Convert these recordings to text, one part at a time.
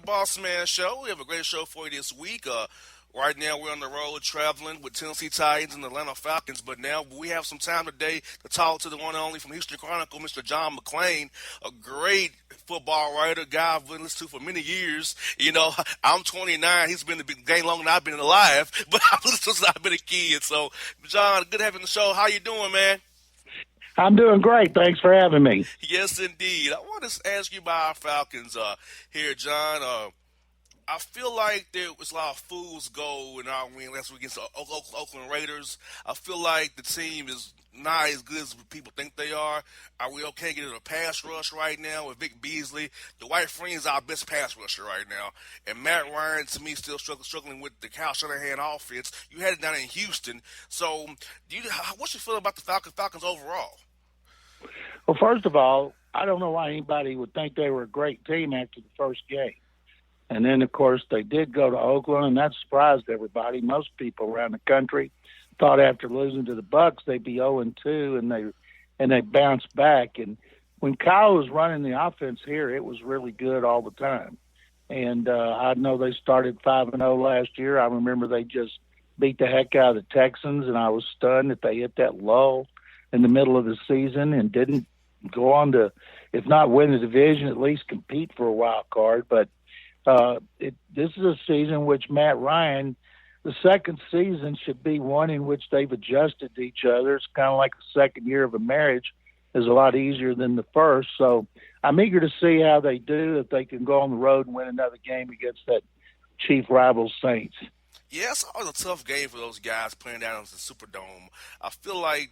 Bossman Show. We have a great show for you this week. Right now, we're on the road traveling with Tennessee Titans and the Atlanta Falcons, but now we have some time today to talk to the one and only from Houston Chronicle, Mr. John McClain, a great football writer, guy I've been listening to for many years. You know, I'm 29. He's been in the game longer than I've been alive, but I've listened since I've been a kid. So, John, good having the show. How you doing, man? I'm doing great. Thanks for having me. Yes, indeed. I want to ask you about our Falcons here, John. I feel like there was a lot of fool's gold in our win last week against the Oakland Raiders. I feel like the team is not as good as people think they are. Are we okay getting a pass rush right now with Vic Beasley? Dwight Freeney is our best pass rusher right now. And Matt Ryan, to me, still struggling with the Kyle Shanahan offense. You had it down in Houston. So what's your feeling about the Falcons overall? Well, first of all, I don't know why anybody would think they were a great team after the first game. And then, of course, they did go to Oakland, and that surprised everybody. Most people around the country thought after losing to the Bucs they'd be 0-2, and they bounced back. And when Kyle was running the offense here, it was really good all the time. And I know they started 5-0 last year. I remember they just beat the heck out of the Texans, and I was stunned that they hit that lull in the middle of the season and didn't go on to, if not win the division, at least compete for a wild card. But this is a season which Matt Ryan, the second season should be one in which they've adjusted to each other. It's kind of like the second year of a marriage is a lot easier than the first. So I'm eager to see how they do, if they can go on the road and win another game against that chief rival Saints. Yeah, it's always a tough game for those guys playing down in the Superdome. I feel like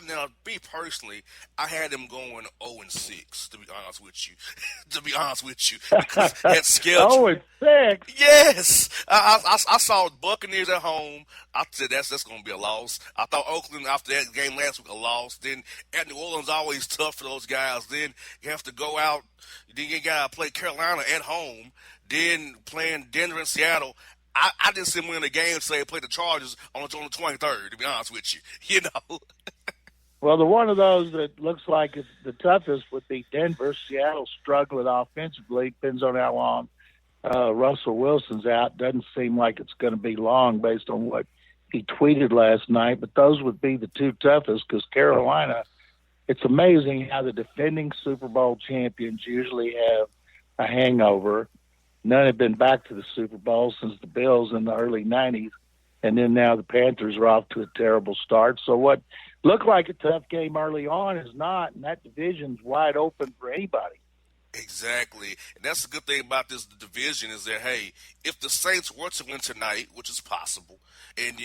now, me personally, I had them going 0-6. To be honest with you, because that schedule. 0-6. Yes, I saw Buccaneers at home. I said that's going to be a loss. I thought Oakland after that game last week a loss. Then at New Orleans always tough for those guys. Then you have to go out. Then you got to play Carolina at home. Then playing Denver and Seattle. I didn't see them win the game, so they played the Chargers on the 23rd, to be honest with you. You know? Well, the one of those that looks like it's the toughest would be Denver. Seattle struggling offensively. Depends on how long Russell Wilson's out. Doesn't seem like it's going to be long based on what he tweeted last night. But those would be the two toughest because Carolina, it's amazing how the defending Super Bowl champions usually have a hangover. None have been back to the Super Bowl since the Bills in the early 90s. And then now the Panthers are off to a terrible start. So what looked like a tough game early on is not, and that division's wide open for anybody. Exactly. And that's the good thing about this division is that, hey, if the Saints were to win tonight, which is possible, and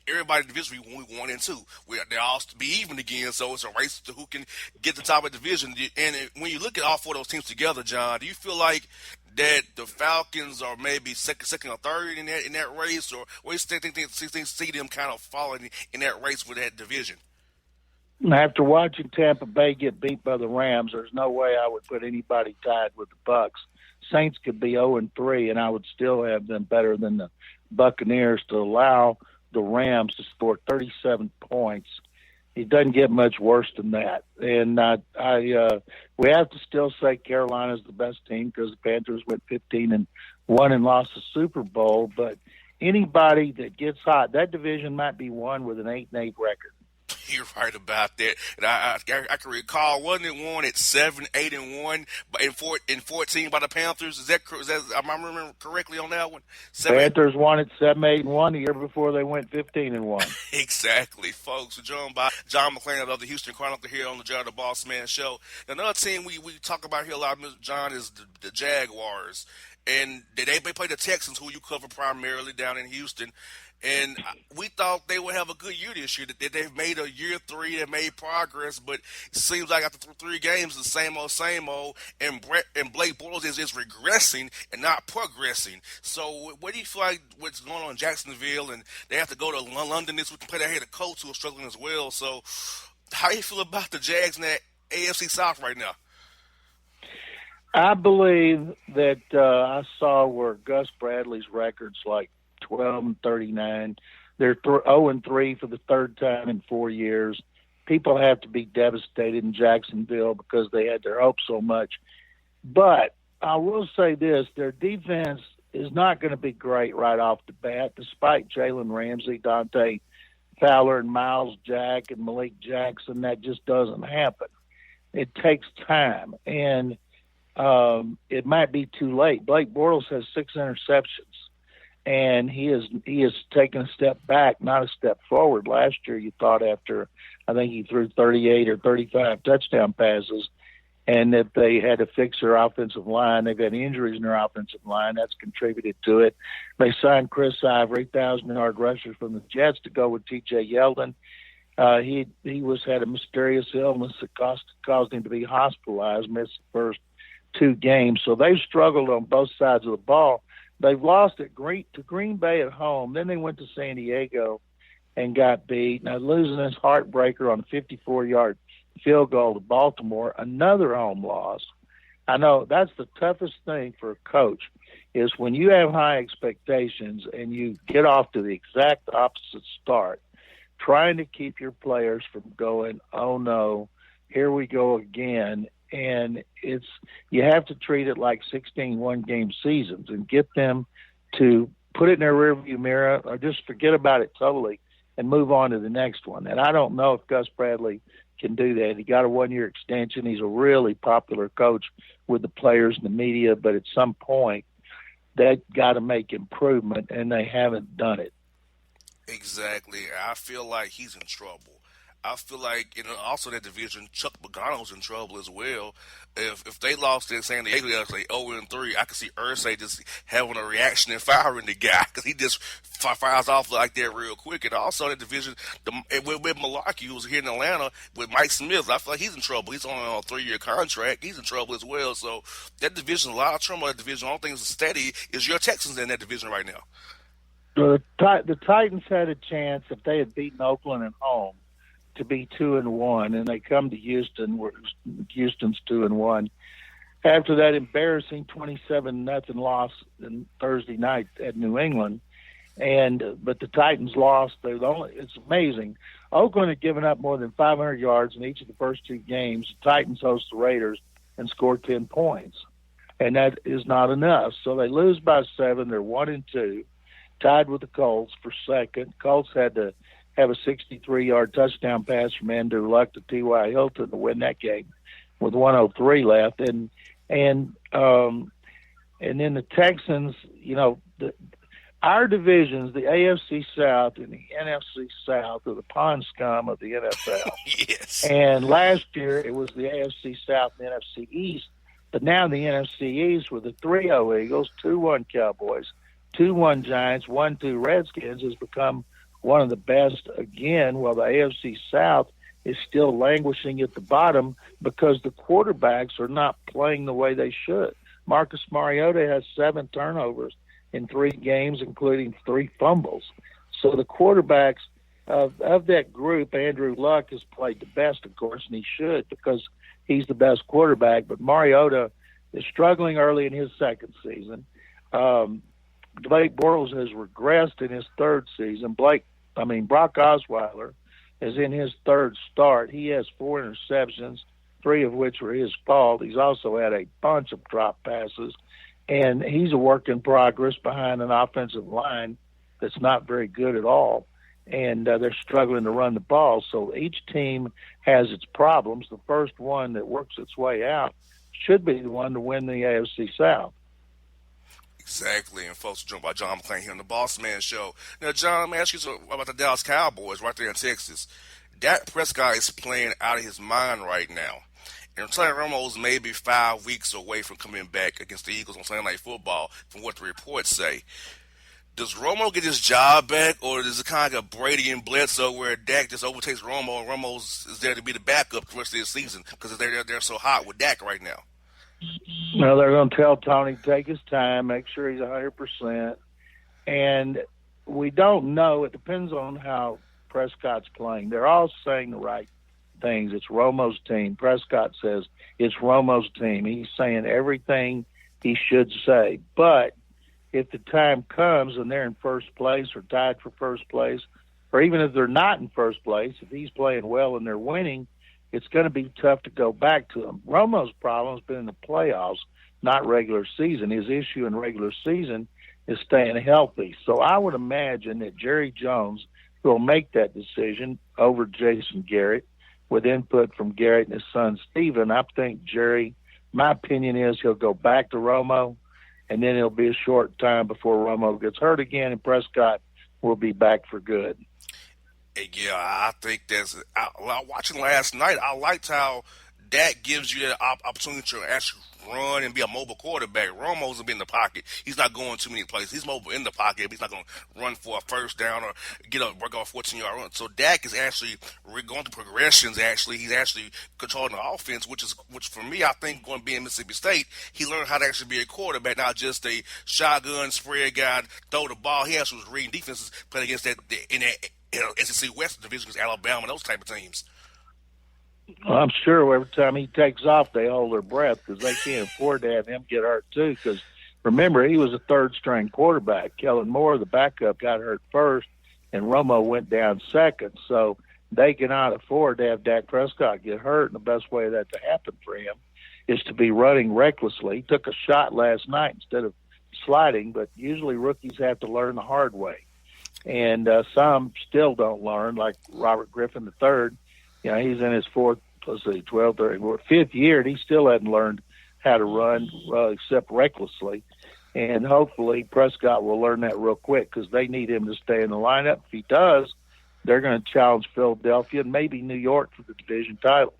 everybody in the division we 1-2, they're all to be even again, so it's a race to who can get the top of the division. And when you look at all four of those teams together, John, do you feel like that the Falcons are maybe second or third in that race, or where do you see them kind of falling in that race with that division? After watching Tampa Bay get beat by the Rams, there's no way I would put anybody tied with the Bucs. Saints could be 0-3, and I would still have them better than the Buccaneers to allow the Rams to score 37 points. It doesn't get much worse than that. And we have to still say Carolina's the best team because the Panthers went 15-1 and lost the Super Bowl. But anybody that gets hot, that division might be won with an 8-8 record. You're right about that. And I can recall, wasn't it won at 7-8-1 in 14 by the Panthers? Is that am I remembering correctly on that one? Panthers won at 7-8-1 the year before they went 15-1. Exactly, folks. We're joined by John McClain of the Houston Chronicle here on the Bossman Show. Another team we talk about here a lot, John, is the Jaguars. And they play the Texans, who you cover primarily down in Houston. And we thought they would have a good year this year, that they've made a year three, they made progress, but it seems like after three games, the same old, and Blake Bortles is regressing and not progressing. So what do you feel like what's going on in Jacksonville, and they have to go to London this week and play their head coach who are struggling as well. So how do you feel about the Jags in that AFC South right now? I believe that I saw where Gus Bradley's record's like 12-39. They're 0-3 for the third time in 4 years. People have to be devastated in Jacksonville because they had their hopes so much. But I will say this: their defense is not going to be great right off the bat, despite Jalen Ramsey, Dante Fowler, and Miles Jack and Malik Jackson. That just doesn't happen. It takes time, and it might be too late. Blake Bortles has 6 interceptions, and he is taking a step back, not a step forward. Last year, you thought after I think he threw 38 or 35 touchdown passes, and that they had to fix their offensive line. They've had injuries in their offensive line. That's contributed to it. They signed Chris Ivory, 1,000-yard rusher from the Jets, to go with T.J. Yeldon. He had a mysterious illness that caused him to be hospitalized, missed the first 2 games. So they've struggled on both sides of the ball. They've lost to Green Bay at home. Then they went to San Diego and got beat. Now losing this heartbreaker on a 54-yard field goal to Baltimore, another home loss. I know that's the toughest thing for a coach is when you have high expectations and you get off to the exact opposite start, trying to keep your players from going, oh no, here we go again. And you have to treat it like 16 one-game seasons and get them to put it in their rearview mirror or just forget about it totally and move on to the next one. And I don't know if Gus Bradley can do that. He got a 1-year extension. He's a really popular coach with the players and the media, but at some point they've got to make improvement, and they haven't done it. Exactly. I feel like he's in trouble. I feel like, also that division, Chuck Pagano's in trouble as well. If they lost in San Diego, like 0-3, I could see Irsay just having a reaction and firing the guy because he just fires off like that real quick. And also that division, with Malarkey, who was here in Atlanta, with Mike Smith, I feel like he's in trouble. He's on a 3-year contract. He's in trouble as well. So that division, a lot of trouble in that division. The only thing that's steady is your Texans in that division right now. The Titans had a chance if they had beaten Oakland at home to be 2-1, and they come to Houston, where Houston's 2-1. After that embarrassing 27-0 loss in Thursday night at New England, but the Titans lost. It's amazing. Oakland had given up more than 500 yards in each of the first 2 games. The Titans host the Raiders and score 10 points, and that is not enough. So they lose by 7. They're 1-2, tied with the Colts for second. Colts had to have a 63-yard touchdown pass from Andrew Luck to T.Y. Hilton to win that game with 1:03 left. And then the Texans, our divisions, the AFC South and the NFC South, are the pond scum of the NFL. Yes. And last year it was the AFC South and the NFC East. But now the NFC East with the 3-0 Eagles, 2-1 Cowboys, 2-1 Giants, 1-2 Redskins has become one of the best again, while the AFC South is still languishing at the bottom because the quarterbacks are not playing the way they should. Marcus Mariota has 7 turnovers in 3 games, including 3 fumbles. So the quarterbacks of that group, Andrew Luck has played the best, of course, and he should because he's the best quarterback. But Mariota is struggling early in his second season. Blake Bortles has regressed in his 3rd season. Brock Osweiler is in his 3rd start. He has 4 interceptions, 3 of which were his fault. He's also had a bunch of drop passes, and he's a work in progress behind an offensive line that's not very good at all, and they're struggling to run the ball. So each team has its problems. The first one that works its way out should be the one to win the AFC South. Exactly, and folks are joined by John McClain here on the Bossman Show. Now, John, let me ask you about the Dallas Cowboys right there in Texas. Dak Prescott is playing out of his mind right now. And Tony Romo's maybe 5 weeks away from coming back against the Eagles on Sunday Night Football, from what the reports say. Does Romo get his job back, or is it kind of like a Brady and Bledsoe where Dak just overtakes Romo and Romo's is there to be the backup the rest of the season because they're so hot with Dak right now? Well, they're going to tell Tony to take his time, make sure he's 100%. And we don't know. It depends on how Prescott's playing. They're all saying the right things. It's Romo's team. Prescott says it's Romo's team. He's saying everything he should say. But if the time comes and they're in first place or tied for first place, or even if they're not in first place, if he's playing well and they're winning, it's going to be tough to go back to him. Romo's problem has been in the playoffs not regular season. His issue in regular season is staying healthy. So I would imagine that Jerry Jones will make that decision over Jason Garrett with input from Garrett and his son Steven. I think Jerry, my opinion is he'll go back to Romo, and then it'll be a short time before Romo gets hurt again, and Prescott will be back for good. Yeah, I think watching last night, I liked how Dak gives you that opportunity to actually run and be a mobile quarterback. Romo's will be in the pocket. He's not going too many places. He's mobile in the pocket, but he's not going to run for a first down or work off 14-yard run. So Dak is actually going through progressions. Actually, he's actually controlling the offense, which for me, I think going to be in Mississippi State, he learned how to actually be a quarterback, not just a shotgun spread guy, throw the ball. He actually was reading defenses, playing against that SEC West division against Alabama, those type of teams. Well, I'm sure every time he takes off, they hold their breath because they can't afford to have him get hurt too. Because remember, he was a third-string quarterback. Kellen Moore, the backup, got hurt first, and Romo went down second. So they cannot afford to have Dak Prescott get hurt, and the best way that to happen for him is to be running recklessly. He took a shot last night instead of sliding, but usually rookies have to learn the hard way. And some still don't learn, like Robert Griffin III. You know, he's in his fifth year, and he still hasn't learned how to run except recklessly. And hopefully Prescott will learn that real quick because they need him to stay in the lineup. If he does, they're going to challenge Philadelphia and maybe New York for the division title.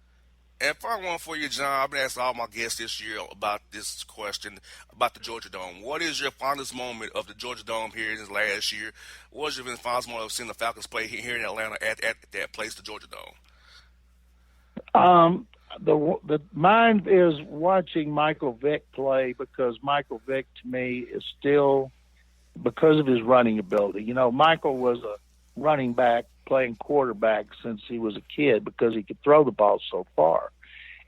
And final one for you, John. I've been asking all my guests this year about this question about the Georgia Dome. What is your fondest moment of the Georgia Dome here in this last year? What is your fondest moment of seeing the Falcons play here in Atlanta at that place, the Georgia Dome? Mine is watching Michael Vick play because Michael Vick to me is still, because of his running ability. You know, Michael was a running back playing quarterback since he was a kid because he could throw the ball so far.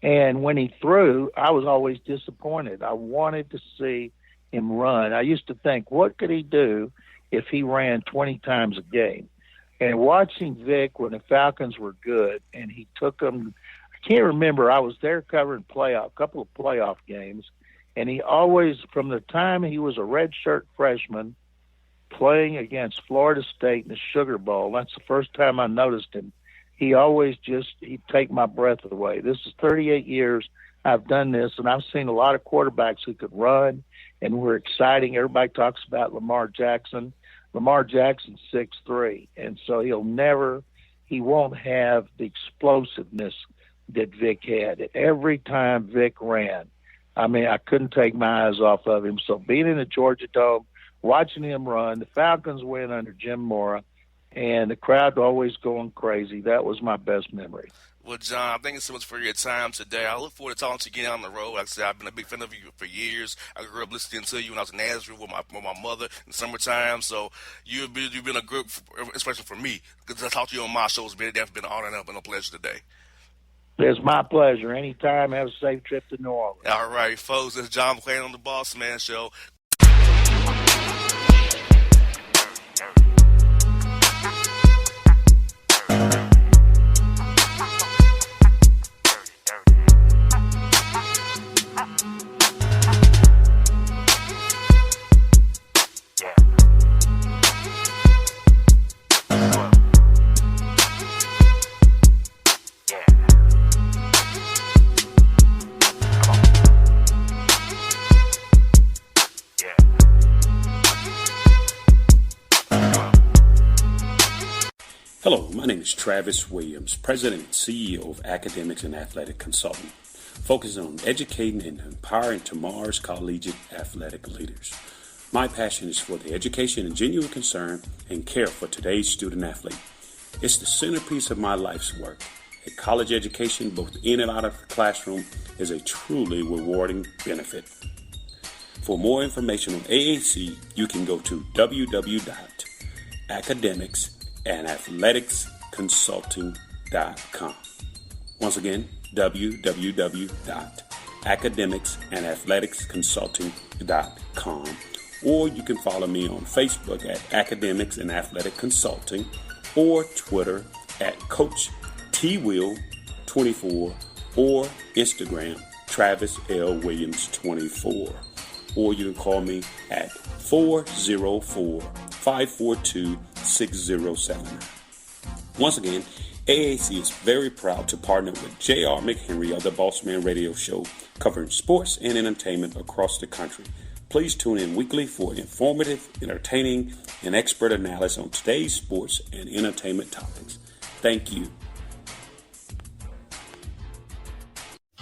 And when he threw, I was always disappointed. I wanted to see him run. I used to think, what could he do if he ran 20 times a game? And watching Vic when the Falcons were good, and he took them, I can't remember, I was there covering a couple of playoff games, and he always, from the time he was a redshirt freshman, playing against Florida State in the Sugar Bowl, that's the first time I noticed him, he'd take my breath away. This is 38 years I've done this, and I've seen a lot of quarterbacks who could run and were exciting. Everybody talks about Lamar Jackson. Lamar Jackson's 6'3", and so he won't have the explosiveness that Vic had. Every time Vic ran, I mean, I couldn't take my eyes off of him. So being in the Georgia Dome, watching him run, the Falcons win under Jim Mora, and the crowd always going crazy. That was my best memory. Well, John, thank you so much for your time today. I look forward to talking to you again on the road. Like I said, I've been a big fan of you for years. I grew up listening to you when I was in Nashville with my mother in summertime. So you've been a good, especially for me, because I talk to you on my shows. It's been an honor and a pleasure today. It's my pleasure. Anytime. Have a safe trip to New Orleans. All right, folks. This is John McClain on the Bossman Show. Hello, my name is Travis Williams, President and CEO of Academics and Athletic Consulting, focusing on educating and empowering tomorrow's collegiate athletic leaders. My passion is for the education and genuine concern and care for today's student athlete. It's the centerpiece of my life's work. A college education, both in and out of the classroom, is a truly rewarding benefit. For more information on AAC, you can go to www.academicsandathleticsconsulting.com. Once again, www.academicsandathleticsconsulting.com. Or you can follow me on Facebook at Academics and Athletic Consulting, or Twitter at Coach TWill24, or Instagram Travis L. Williams 24. Or you can call me at 404-542-6079. Once again, AAC is very proud to partner with J.R. McHenry of the Bossman Radio Show, covering sports and entertainment across the country. Please tune in weekly for informative, entertaining, and expert analysis on today's sports and entertainment topics. Thank you.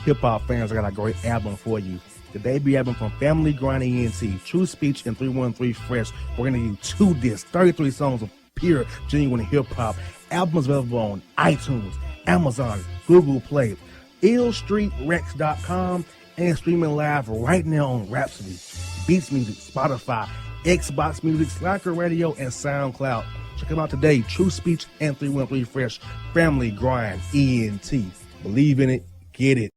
Hip-hop fans, I got a great album for you. The debut album from Family Grind ENT, True Speech and 313 Fresh. We're going to give you 2 discs, 33 songs of pure, genuine hip-hop. Album is available on iTunes, Amazon, Google Play, illstreetrex.com, and streaming live right now on Rhapsody, Beats Music, Spotify, Xbox Music, Slacker Radio, and SoundCloud. Check them out today. True Speech and 313 Fresh. Family Grind ENT. Believe in it. Get it.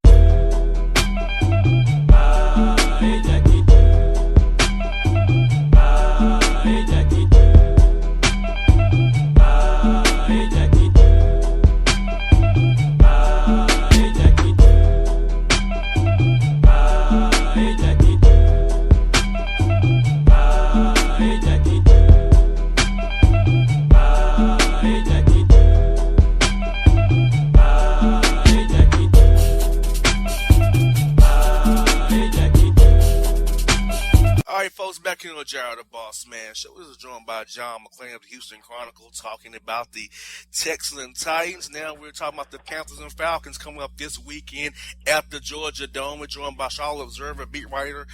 Folks, back in the Jared the Bossman Show. This is joined by John McClain of the Houston Chronicle, talking about the Texans and Titans. Now we're talking about the Panthers and Falcons coming up this weekend at the Georgia Dome. We're joined by Charlotte Observer beat writer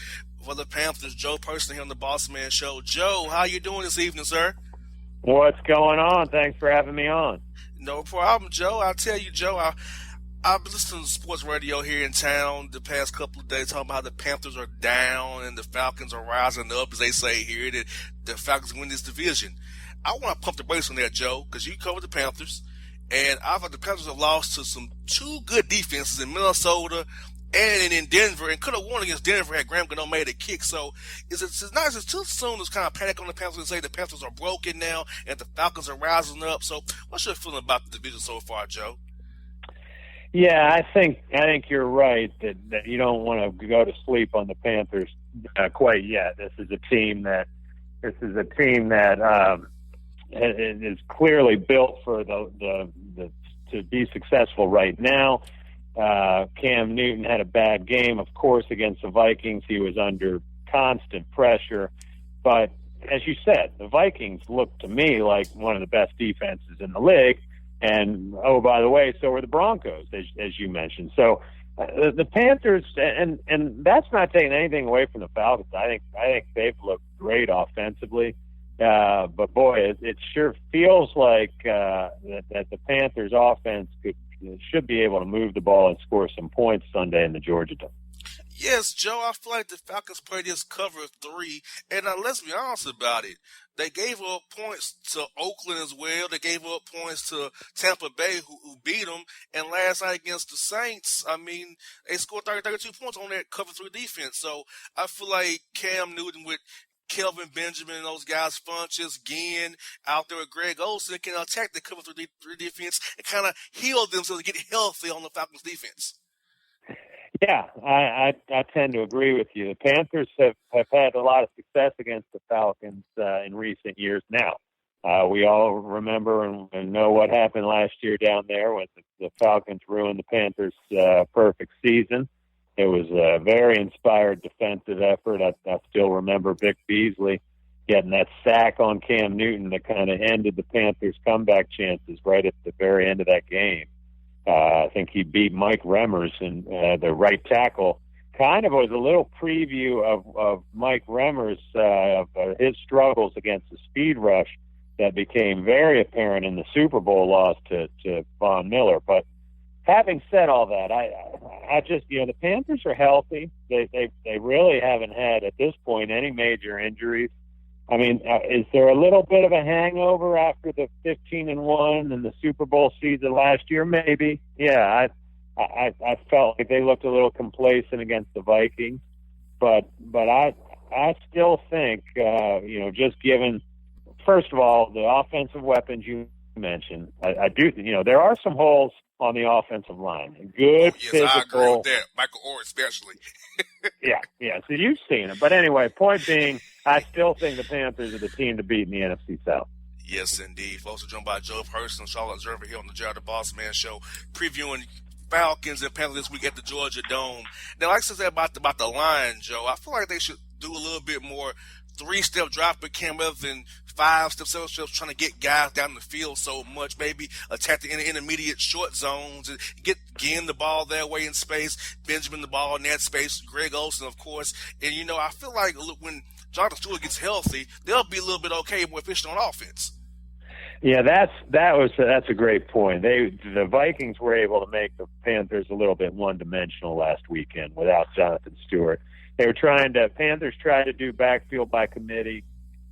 for the Panthers, Joe Person, here on the Bossman Show. Joe, how you doing this evening, sir? What's going on? Thanks for having me on. No problem, Joe. I'll tell you, Joe, I've been listening to sports radio here in town the past couple of days, talking about how the Panthers are down and the Falcons are rising up, as they say here, that the Falcons win this division. I want to pump the brakes on that, Joe, because you covered the Panthers, and I thought the Panthers have lost to some 2 good defenses in Minnesota and in Denver, and could have won against Denver had Graham Gano made a kick. So it's too soon to kind of panic on the Panthers and say the Panthers are broken now and the Falcons are rising up. So what's your feeling about the division so far, Joe? Yeah, I think you're right that you don't want to go to sleep on the Panthers quite yet. This is a team that is clearly built for the to be successful right now. Cam Newton had a bad game, of course, against the Vikings. He was under constant pressure, but as you said, the Vikings look to me like one of the best defenses in the league. And, oh, by the way, so are the Broncos, as you mentioned. So the Panthers, and that's not taking anything away from the Falcons. I think they've looked great offensively. But, boy, it sure feels like that the Panthers' offense should be able to move the ball and score some points Sunday in the Georgia Dome. Yes, Joe, I feel like the Falcons played this cover 3, and let's be honest about it. They gave up points to Oakland as well. They gave up points to Tampa Bay, who beat them. And last night against the Saints, I mean, they scored 32 points on that cover 3 defense. So I feel like Cam Newton with Kelvin Benjamin and those guys, Funches, Ginn, out there with Greg Olsen, can attack the cover 3 defense and kind of heal themselves to get healthy on the Falcons defense. Yeah, I tend to agree with you. The Panthers have had a lot of success against the Falcons in recent years now. We all remember and know what happened last year down there when the Falcons ruined the Panthers' perfect season. It was a very inspired defensive effort. I still remember Vic Beasley getting that sack on Cam Newton that kind of ended the Panthers' comeback chances right at the very end of that game. I think he beat Mike Remmers, and the right tackle kind of was a little preview of Mike Remmers, of his struggles against the speed rush that became very apparent in the Super Bowl loss to Von Miller. But having said all that, I just, the Panthers are healthy. They really haven't had at this point any major injuries. I mean, is there a little bit of a hangover after the 15-1 and the Super Bowl season last year? Maybe. Yeah, I felt like they looked a little complacent against the Vikings, but I still think just given, first of all, the offensive weapons you mentioned, I do, there are some holes on the offensive line. Good, yes, physical. I agree with that. Michael Orr especially. Yeah. So you've seen it. But anyway, point being, I still think the Panthers are the team to beat in the NFC South. Yes, indeed. Folks are joined by Joe Person, Charlotte Observer here on the Jared the Bossman Show, previewing Falcons and Panthers this week at the Georgia Dome. Now, like I said about the line, Joe, I feel like they should do a little bit more three-step drop back cam rather than 5-step, 7-steps, trying to get guys down the field so much. Maybe attack the intermediate short zones and get Ginn the ball that way in space, Benjamin the ball in that space, Greg Olsen, of course. And, I feel like when Jonathan Stewart gets healthy, they'll be a little bit okay, more efficient on offense. Yeah, that's a great point. The Vikings were able to make the Panthers a little bit one-dimensional last weekend without Jonathan Stewart. Panthers tried to do backfield by committee,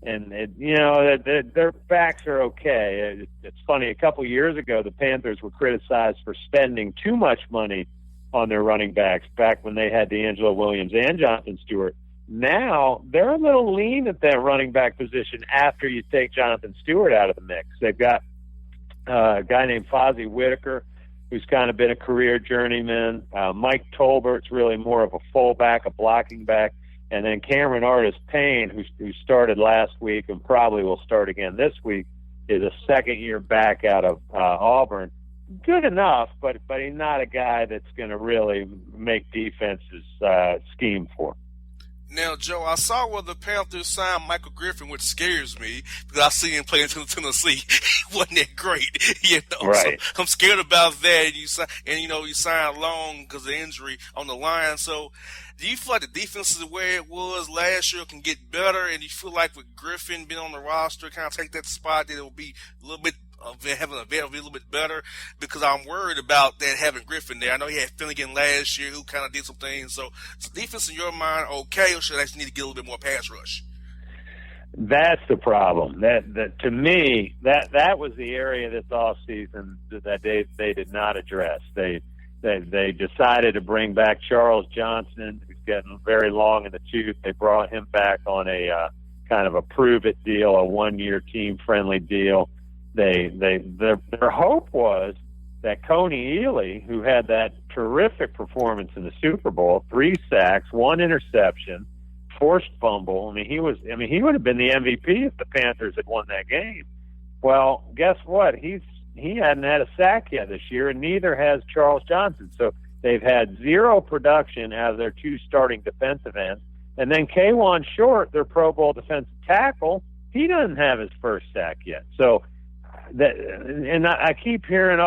and their backs are okay. It's funny. A couple years ago, the Panthers were criticized for spending too much money on their running backs back when they had D'Angelo Williams and Jonathan Stewart. Now they're a little lean at that running back position after you take Jonathan Stewart out of the mix. They've got a guy named Fozzie Whitaker, who's kind of been a career journeyman. Mike Tolbert's really more of a fullback, a blocking back. And then Cameron Artis-Payne, who started last week and probably will start again this week, is a second-year back out of Auburn. Good enough, but he's not a guy that's going to really make defenses scheme for. Now, Joe, I saw where the Panthers signed Michael Griffin, which scares me because I see him play in Tennessee. He wasn't that great, Right. So I'm scared about that. And you signed Long because of injury on the line. So, do you feel like the defense is where it was last year can get better? And you feel like with Griffin being on the roster, kind of take that spot, that it will be a little bit having a vet will be a little bit better? Because I'm worried about that having Griffin there. I know he had Finnegan last year who kind of did some things. So defense in your mind okay, or should I actually need to get a little bit more pass rush? That's the problem. That to me, that was the area this offseason that they did not address. They decided to bring back Charles Johnson, who's getting very long in the tooth. They brought him back on a kind of a prove-it deal, a one-year team-friendly deal. Their hope was that Coney Ealy, who had that terrific performance in the Super Bowl, 3 sacks, 1 interception, forced fumble. He would have been the MVP if the Panthers had won that game. Well, guess what? He hadn't had a sack yet this year, and neither has Charles Johnson. So they've had 0 production out of their 2 starting defensive ends. And then K'Wan Short, their Pro Bowl defensive tackle, he doesn't have his first sack yet. So I keep hearing,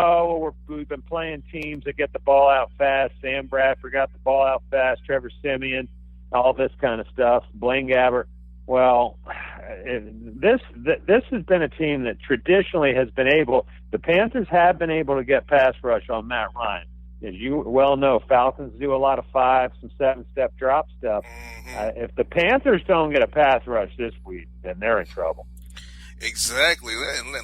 we've been playing teams that get the ball out fast. Sam Bradford got the ball out fast. Trevor Siemian, all this kind of stuff. Blaine Gabbert. Well, this has been a team that traditionally has been able. The Panthers have been able to get pass rush on Matt Ryan. As you well know, Falcons do a lot of 5, some 7-step drop stuff. If the Panthers don't get a pass rush this week, then they're in trouble. Exactly.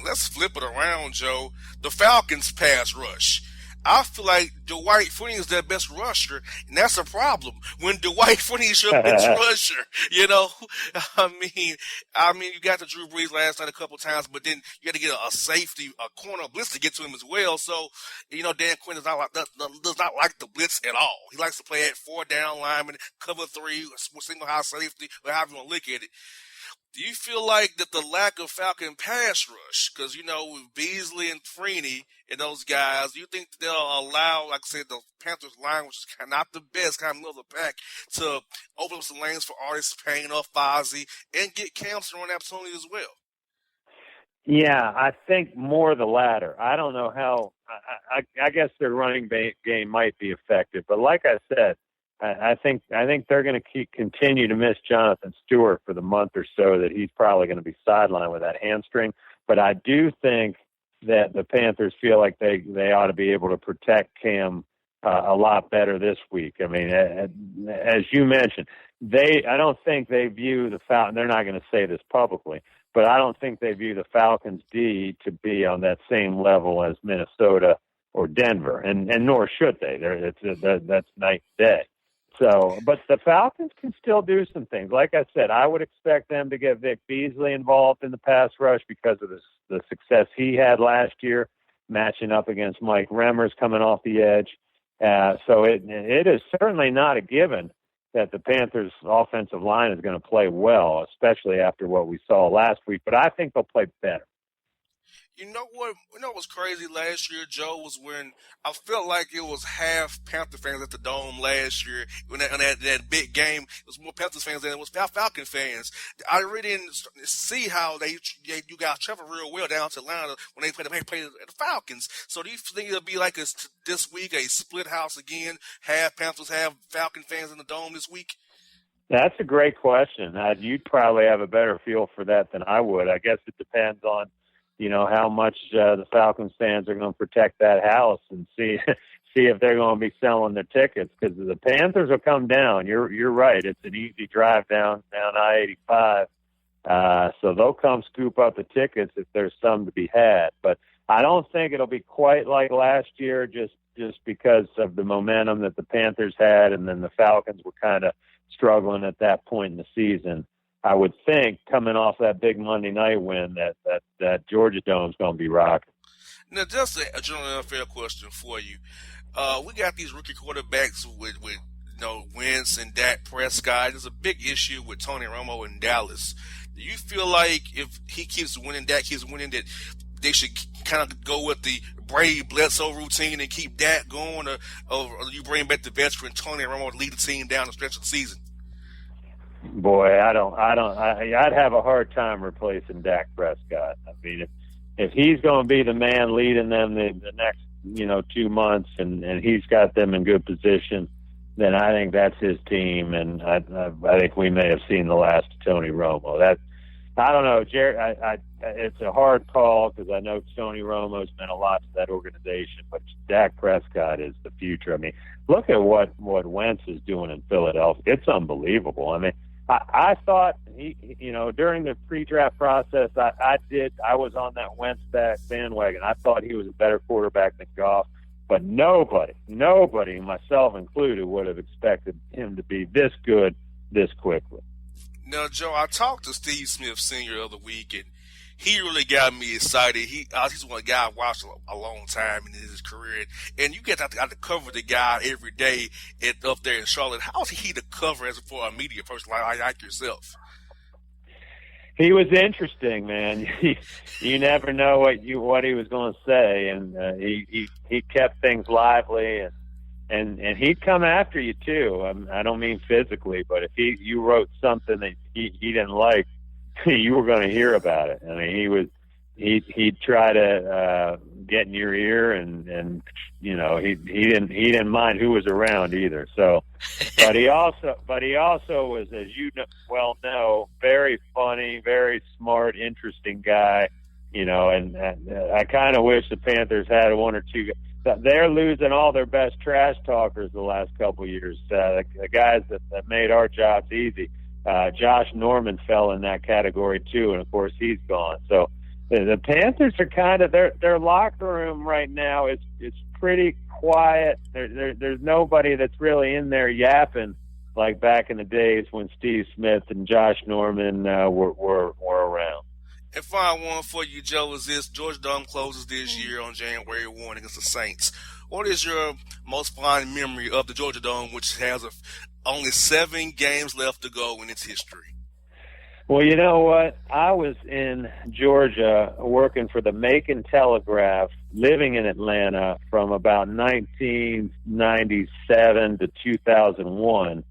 Let's flip it around, Joe. The Falcons pass rush. I feel like Dwight Freeney is their best rusher, and that's a problem. When Dwight Freeney is your best rusher, I mean, you got the Drew Brees last night a couple times, but then you got to get a safety, a corner blitz to get to him as well. So, Dan Quinn does not like the blitz at all. He likes to play at 4 down linemen, cover 3, single high safety, or however you want to look at it. Do you feel like that the lack of Falcon pass rush, because, with Beasley and Freeney and those guys, do you think they'll allow, like I said, the Panthers line, which is not the best, kind of middle of the pack, to open up some lanes for Artis-Payne or Fozzie and get Cam to run opportunity as well? Yeah, I think more the latter. I don't know how. I guess their running game might be effective, but like I said, I think they're going to continue to miss Jonathan Stewart for the month or so that he's probably going to be sidelined with that hamstring. But I do think that the Panthers feel like they ought to be able to protect Cam a lot better this week. I mean, as you mentioned, I don't think they view the Falcons. They're not going to say this publicly, but I don't think they view the Falcons D to be on that same level as Minnesota or Denver, and nor should they. That's night and day. So, but the Falcons can still do some things. Like I said, I would expect them to get Vic Beasley involved in the pass rush because of the success he had last year, matching up against Mike Remmers coming off the edge. So it is certainly not a given that the Panthers' offensive line is going to play well, especially after what we saw last week. But I think they'll play better. You know what? You know what was crazy last year, Joe, was when I felt like it was half Panther fans at the Dome last year. When that big game, it was more Panthers fans than it was Falcon fans. I really didn't see how you got Trevor real well down to Atlanta when they played the Falcons. So do you think it'll be like this week, a split house again, half Panthers, half Falcon fans in the Dome this week? That's a great question. You'd probably have a better feel for that than I would. I guess it depends on how much the Falcons fans are going to protect that house and see if they're going to be selling their tickets, because the Panthers will come down. You're right. It's an easy drive down I-85. So they'll come scoop up the tickets if there's some to be had. But I don't think it'll be quite like last year just because of the momentum that the Panthers had, and then the Falcons were kind of struggling at that point in the season. I would think, coming off that big Monday night win, that Georgia Dome's going to be rocking. Now, just a general NFL question for you. We got these rookie quarterbacks with Wentz and Dak Prescott. There's a big issue with Tony Romo in Dallas. Do you feel like if he keeps winning, Dak keeps winning, that they should kind of go with the Brady Bledsoe routine and keep Dak going, or you bring back the veteran Tony Romo to lead the team down the stretch of the season? Boy, I'd have a hard time replacing Dak Prescott. I mean, if he's going to be the man leading them the next, 2 months, and he's got them in good position, then I think that's his team. And I think we may have seen the last of Tony Romo. I don't know, Jared. It's a hard call because I know Tony Romo's meant a lot to that organization, but Dak Prescott is the future. I mean, look at what Wentz is doing in Philadelphia. It's unbelievable. I mean, I thought during the pre-draft process, I was on that Wentz bandwagon. I thought he was a better quarterback than Goff, but nobody, myself included, would have expected him to be this good this quickly. Now, Joe, I talked to Steve Smith Sr. the other week, and he really got me excited. He's one guy I watched a long time in his career, and you get to cover the guy every day up there in Charlotte. How is he to cover as for a media person like yourself? He was interesting, man. You never know what he was going to say, and he kept things lively, and he'd come after you too. I don't mean physically, but if you wrote something that he didn't like, you were going to hear about it. I mean, he'd try to get in your ear, and he didn't mind who was around either. So, but he also was, as you well know, very funny, very smart, interesting guy. And I kind of wish the Panthers had one or two. They're losing all their best trash talkers the last couple of years. The guys that made our jobs easy. Josh Norman fell in that category too, and of course he's gone. So the Panthers are kind of their locker room right now is pretty quiet. There's nobody that's really in there yapping like back in the days when Steve Smith and Josh Norman were around. And final one for you, Joe, is this: Georgia Dome closes this year on January 1 against the Saints. What is your most fond memory of the Georgia Dome, which has only 7 games left to go in its history? Well, you know what? I was in Georgia working for the Macon Telegraph, living in Atlanta from about 1997 to 2001.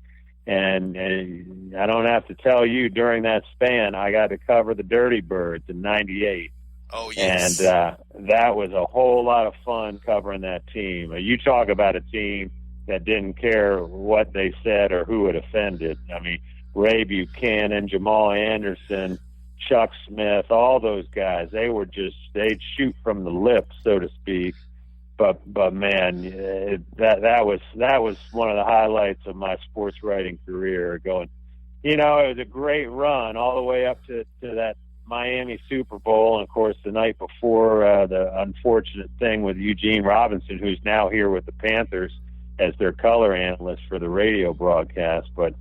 And I don't have to tell you, during that span, I got to cover the Dirty Birds in 98. Oh, yes. And that was a whole lot of fun covering that team. You talk about a team that didn't care what they said or who it offended. I mean, Ray Buchanan, Jamal Anderson, Chuck Smith, all those guys, they'd shoot from the lips, so to speak. But man, that was one of the highlights of my sports writing career. It was a great run all the way up to that Miami Super Bowl, and of course the night before, the unfortunate thing with Eugene Robinson, who's now here with the Panthers as their color analyst for the radio broadcast. But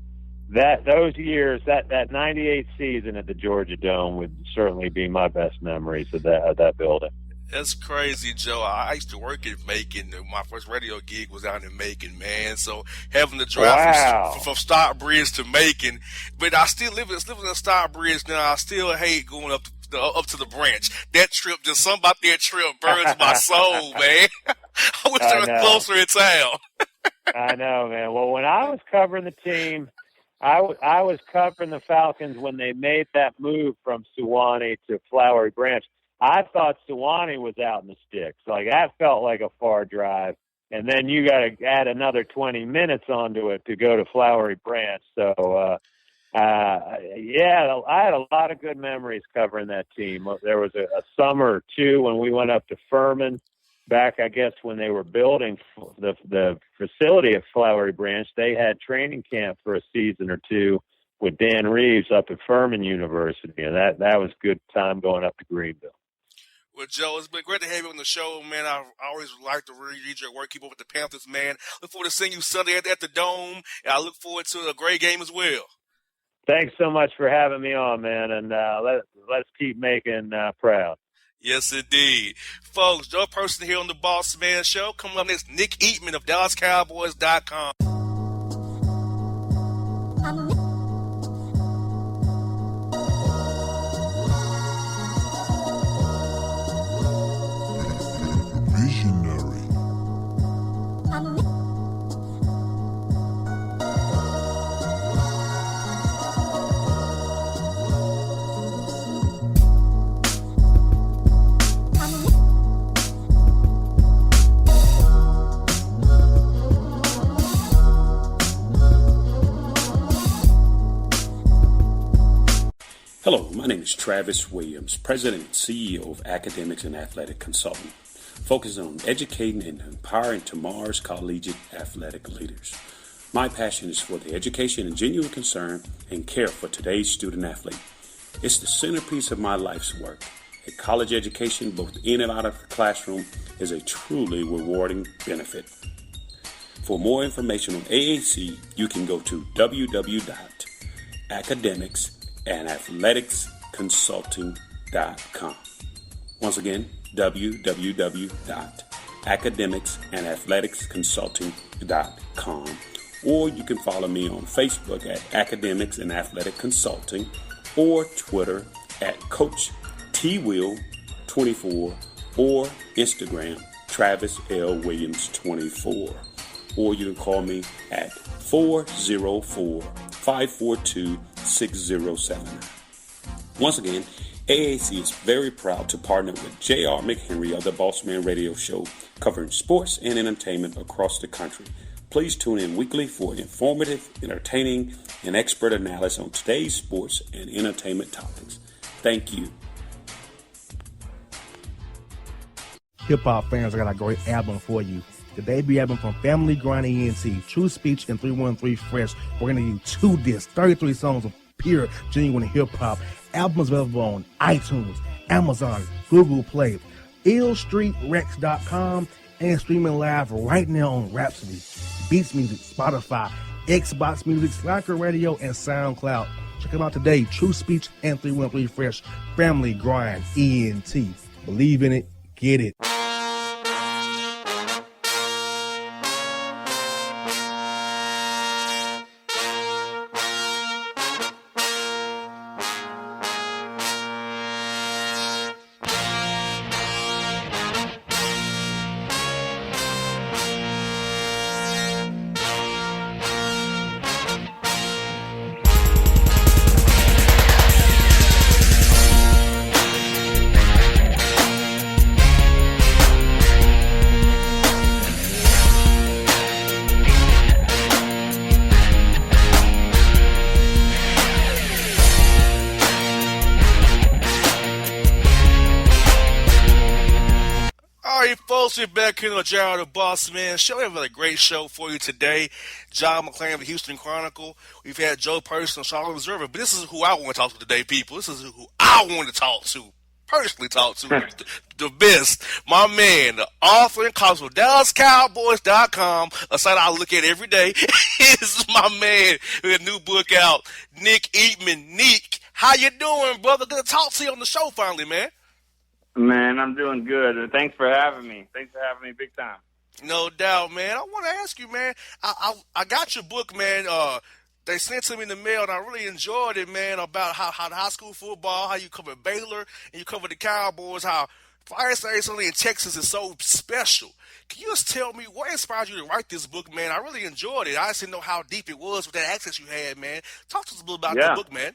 those years, that 98 season at the Georgia Dome would certainly be my best memories of that building. That's crazy, Joe. I used to work in Macon. My first radio gig was out in Macon, man. So having to drive from Stockbridge to Macon, but I still live in Stockbridge now. I still hate going up to the branch. That trip, just something about that trip burns my soul, man. I wish I was closer in town. I know, man. Well, when I was covering the team, I was covering the Falcons when they made that move from Sewanee to Flowery Branch. I thought Sewanee was out in the sticks. Like, that felt like a far drive. And then you got to add another 20 minutes onto it to go to Flowery Branch. So, yeah, I had a lot of good memories covering that team. There was a summer or two when we went up to Furman back, I guess, when they were building the facility at Flowery Branch. They had training camp for a season or two with Dan Reeves up at Furman University. And that was a good time going up to Greenville. Well, Joe, it's been great to have you on the show, man. I always like to read your work, keep up with the Panthers, man. Look forward to seeing you Sunday at the Dome, and I look forward to a great game as well. Thanks so much for having me on, man, and let's keep making proud. Yes, indeed. Folks, Joe Person here on the Bossman Show. Coming up next, Nick Eatman of DallasCowboys.com. Hello, my name is Travis Williams, President and CEO of Academics and Athletic Consulting, focusing on educating and empowering tomorrow's collegiate athletic leaders. My passion is for the education and genuine concern and care for today's student athlete. It's the centerpiece of my life's work. A college education, both in and out of the classroom, is a truly rewarding benefit. For more information on AAC, you can go to www.academicsandathleticsconsulting.com. Once again, www.academicsandathleticsconsulting.com. Or you can follow me on Facebook at Academics and Athletic Consulting, or Twitter at Coach TWill24, or Instagram Travis L. Williams 24. Or you can call me at 404-542-6079. Once again, AAC is very proud to partner with J.R. McHenry of the Bossman Radio Show, covering sports and entertainment across the country. Please tune in weekly for informative, entertaining, and expert analysis on today's sports and entertainment topics. Thank you. Hip-hop fans, I got a great album for you. The debut album from Family Grind ENT, True Speech and 313 Fresh. We're going to do 2 discs, 33 songs of pure, genuine hip-hop. Albums available on iTunes, Amazon, Google Play, illstreetrex.com, and streaming live right now on Rhapsody, Beats Music, Spotify, Xbox Music, Slacker Radio, and SoundCloud. Check them out today. True Speech and 313 Fresh. Family Grind ENT. Believe in it. Get it. We're back here on the J.R. the Bossman Show. We have a great show for you today. John McClain of the Houston Chronicle. We've had Joe Person, Charlotte Observer. But this is who I want to talk to today, people. This is who I want to talk to. personally talk to the best, my man, the author and coach of DallasCowboys.com, a site I look at every day. Is my man with a new book out, Nick Eatman. Nick, how you doing, brother? Good to talk to you on the show finally, man. Man, I'm doing good. Thanks for having me. Thanks for having me big time. No doubt, man. I want to ask you, man. I got your book, man. They sent it to me in the mail, and I really enjoyed it, man, about how the high school football, how you cover Baylor, and you cover the Cowboys, how Fire State in Texas is so special. Can you just tell me what inspired you to write this book, man? I really enjoyed it. I just didn't know how deep it was with that access you had, man. Talk to us a little about the book, man.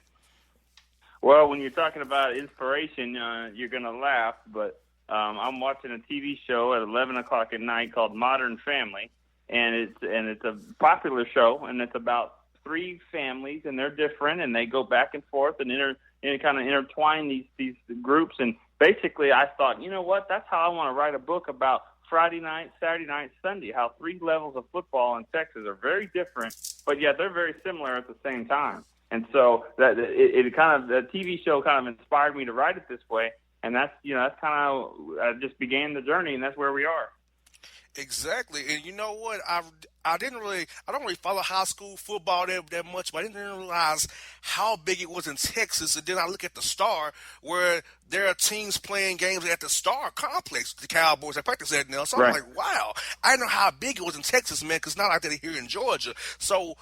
Well, when you're talking about inspiration, you're going to laugh, but I'm watching a TV show at 11 o'clock at night called Modern Family, and it's a popular show, and it's about three families, and they're different, and they go back and forth and kind of intertwine these groups. And basically, I thought, you know what? That's how I want to write a book about Friday night, Saturday night, Sunday. How three levels of football in Texas are very different, but yet they're very similar at the same time. And so that it kind of the TV show kind of inspired me to write it this way, and that's kind of how I just began the journey, and that's where we are. Exactly, and you know what? I don't really follow high school football that much, but I didn't realize how big it was in Texas. And then I look at the Star, where there are teams playing games at the Star complex. The Cowboys, I practice at now, so Right. I'm like, wow, I didn't know how big it was in Texas, man. Because not like that here in Georgia. So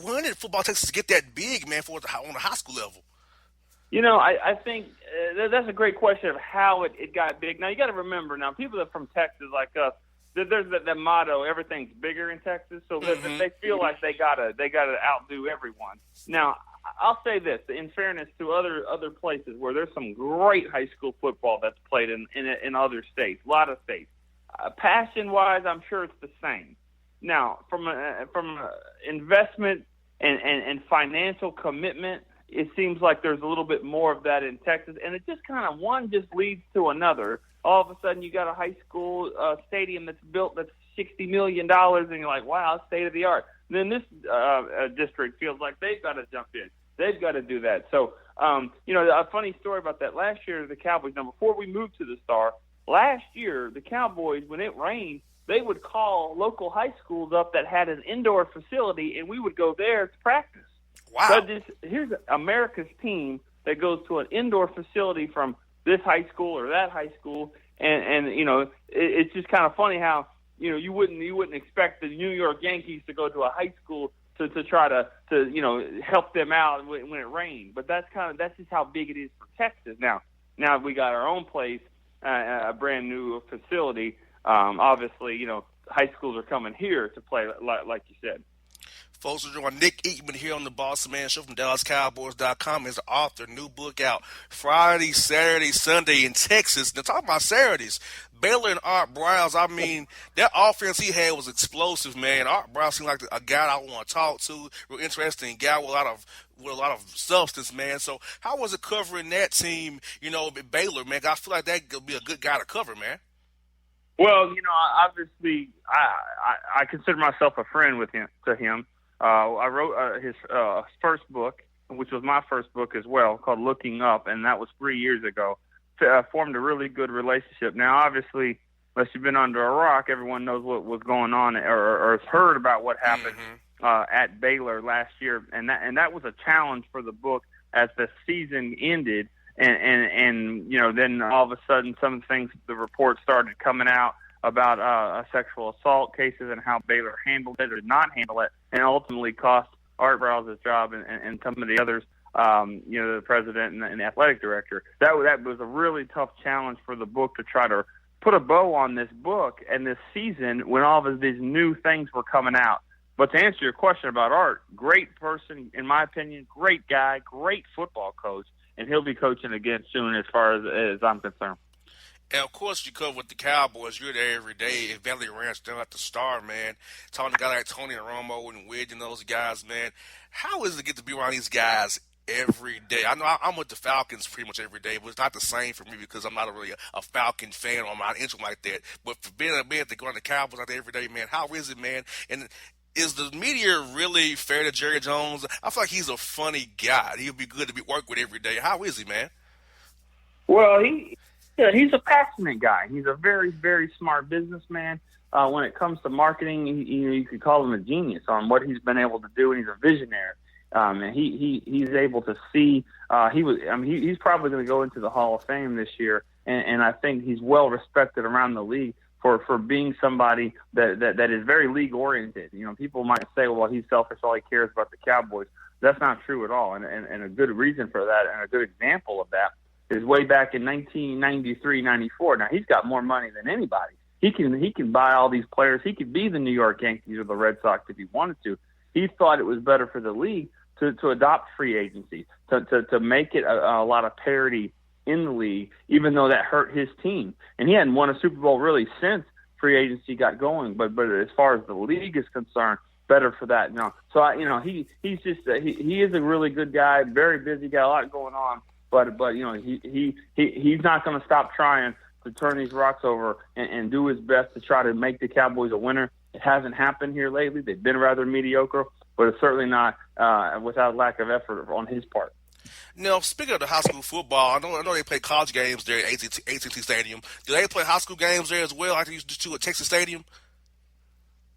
when did football Texas get that big, man, on the high school level? You know, I think that's a great question of how it got big. Now, you got to remember, now, people that are from Texas like us, there's that motto, everything's bigger in Texas, so they feel like they gotta outdo everyone. Now, I'll say this, in fairness to other places where there's some great high school football that's played in other states, a lot of states. Passion-wise, I'm sure it's the same. Now, from investment and financial commitment, it seems like there's a little bit more of that in Texas, and it just kind of one just leads to another. All of a sudden, you got a high school stadium that's built that's $60 million, and you're like, wow, state of the art. Then this district feels like they've got to jump in. They've got to do that. So, a funny story about that. Last year, the Cowboys, now before we moved to the Star, last year, the Cowboys, when it rained, they would call local high schools up that had an indoor facility, and we would go there to practice. Wow. So here's America's team that goes to an indoor facility from this high school or that high school, and it's just kind of funny how you wouldn't expect the New York Yankees to go to a high school to try to help them out when it rained. But that's just how big it is for Texas. Now we got our own place, a brand new facility. Obviously, high schools are coming here to play, like you said. Folks, we're doing Nick Eatman here on the Bossman Show from DallasCowboys.com. His author, new book out Friday, Saturday, Sunday in Texas. Now, talking about Saturdays, Baylor and Art Browse, I mean, that offense he had was explosive, man. Art Browse seemed like a guy I want to talk to, real interesting guy with a lot of substance, man. So how was it covering that team, Baylor, man? I feel like that could be a good guy to cover, man. Well, obviously, I consider myself a friend to him. I wrote his first book, which was my first book as well, called Looking Up, and that was 3 years ago. Formed a really good relationship. Now, obviously, unless you've been under a rock, everyone knows what was going on or has heard about what happened at Baylor last year, and that was a challenge for the book as the season ended, and then all of a sudden some things, the reports started coming out about sexual assault cases and how Baylor handled it or did not handle it, and ultimately cost Art Browse's job and some of the others, the president and the athletic director. That was a really tough challenge for the book to try to put a bow on this book and this season when all of these new things were coming out. But to answer your question about Art, great person, in my opinion, great guy, great football coach, and he'll be coaching again soon as far as I'm concerned. And, of course, you cover with the Cowboys. You're there every day at Valley Ranch down at the Star, man. Talking to guys like Tony Romo and Widge and those guys, man. How is it to get to be around these guys every day? I know I'm with the Falcons pretty much every day, but it's not the same for me because I'm not really a Falcon fan or I'm not into like that. But for being at the Cowboys out there every day, man, how is it, man? And is the media really fair to Jerry Jones? I feel like he's a funny guy. He'll be good to work with every day. How is he, man? Well, he's a passionate guy. He's a very, very smart businessman. When it comes to marketing, you could call him a genius on what he's been able to do, and he's a visionary. And he's able to see. He's probably going to go into the Hall of Fame this year, and I think he's well respected around the league for being somebody that is very league oriented. People might say, well, he's selfish, all he cares about the Cowboys. That's not true at all, and a good reason for that, and a good example of that is way back in 1993-94. Now he's got more money than anybody. He can buy all these players. He could be the New York Yankees or the Red Sox if he wanted to. He thought it was better for the league to adopt free agency, to make it a lot of parity in the league, even though that hurt his team. And he hadn't won a Super Bowl really since free agency got going. But as far as the league is concerned, better for that. No, so he is a really good guy, very busy, got a lot going on. But he's not going to stop trying to turn these rocks over and do his best to try to make the Cowboys a winner. It hasn't happened here lately. They've been rather mediocre, but it's certainly not without lack of effort on his part. Now, speaking of the high school football, I know they play college games there at AT&T Stadium. Do they play high school games there as well, like they used to at Texas Stadium?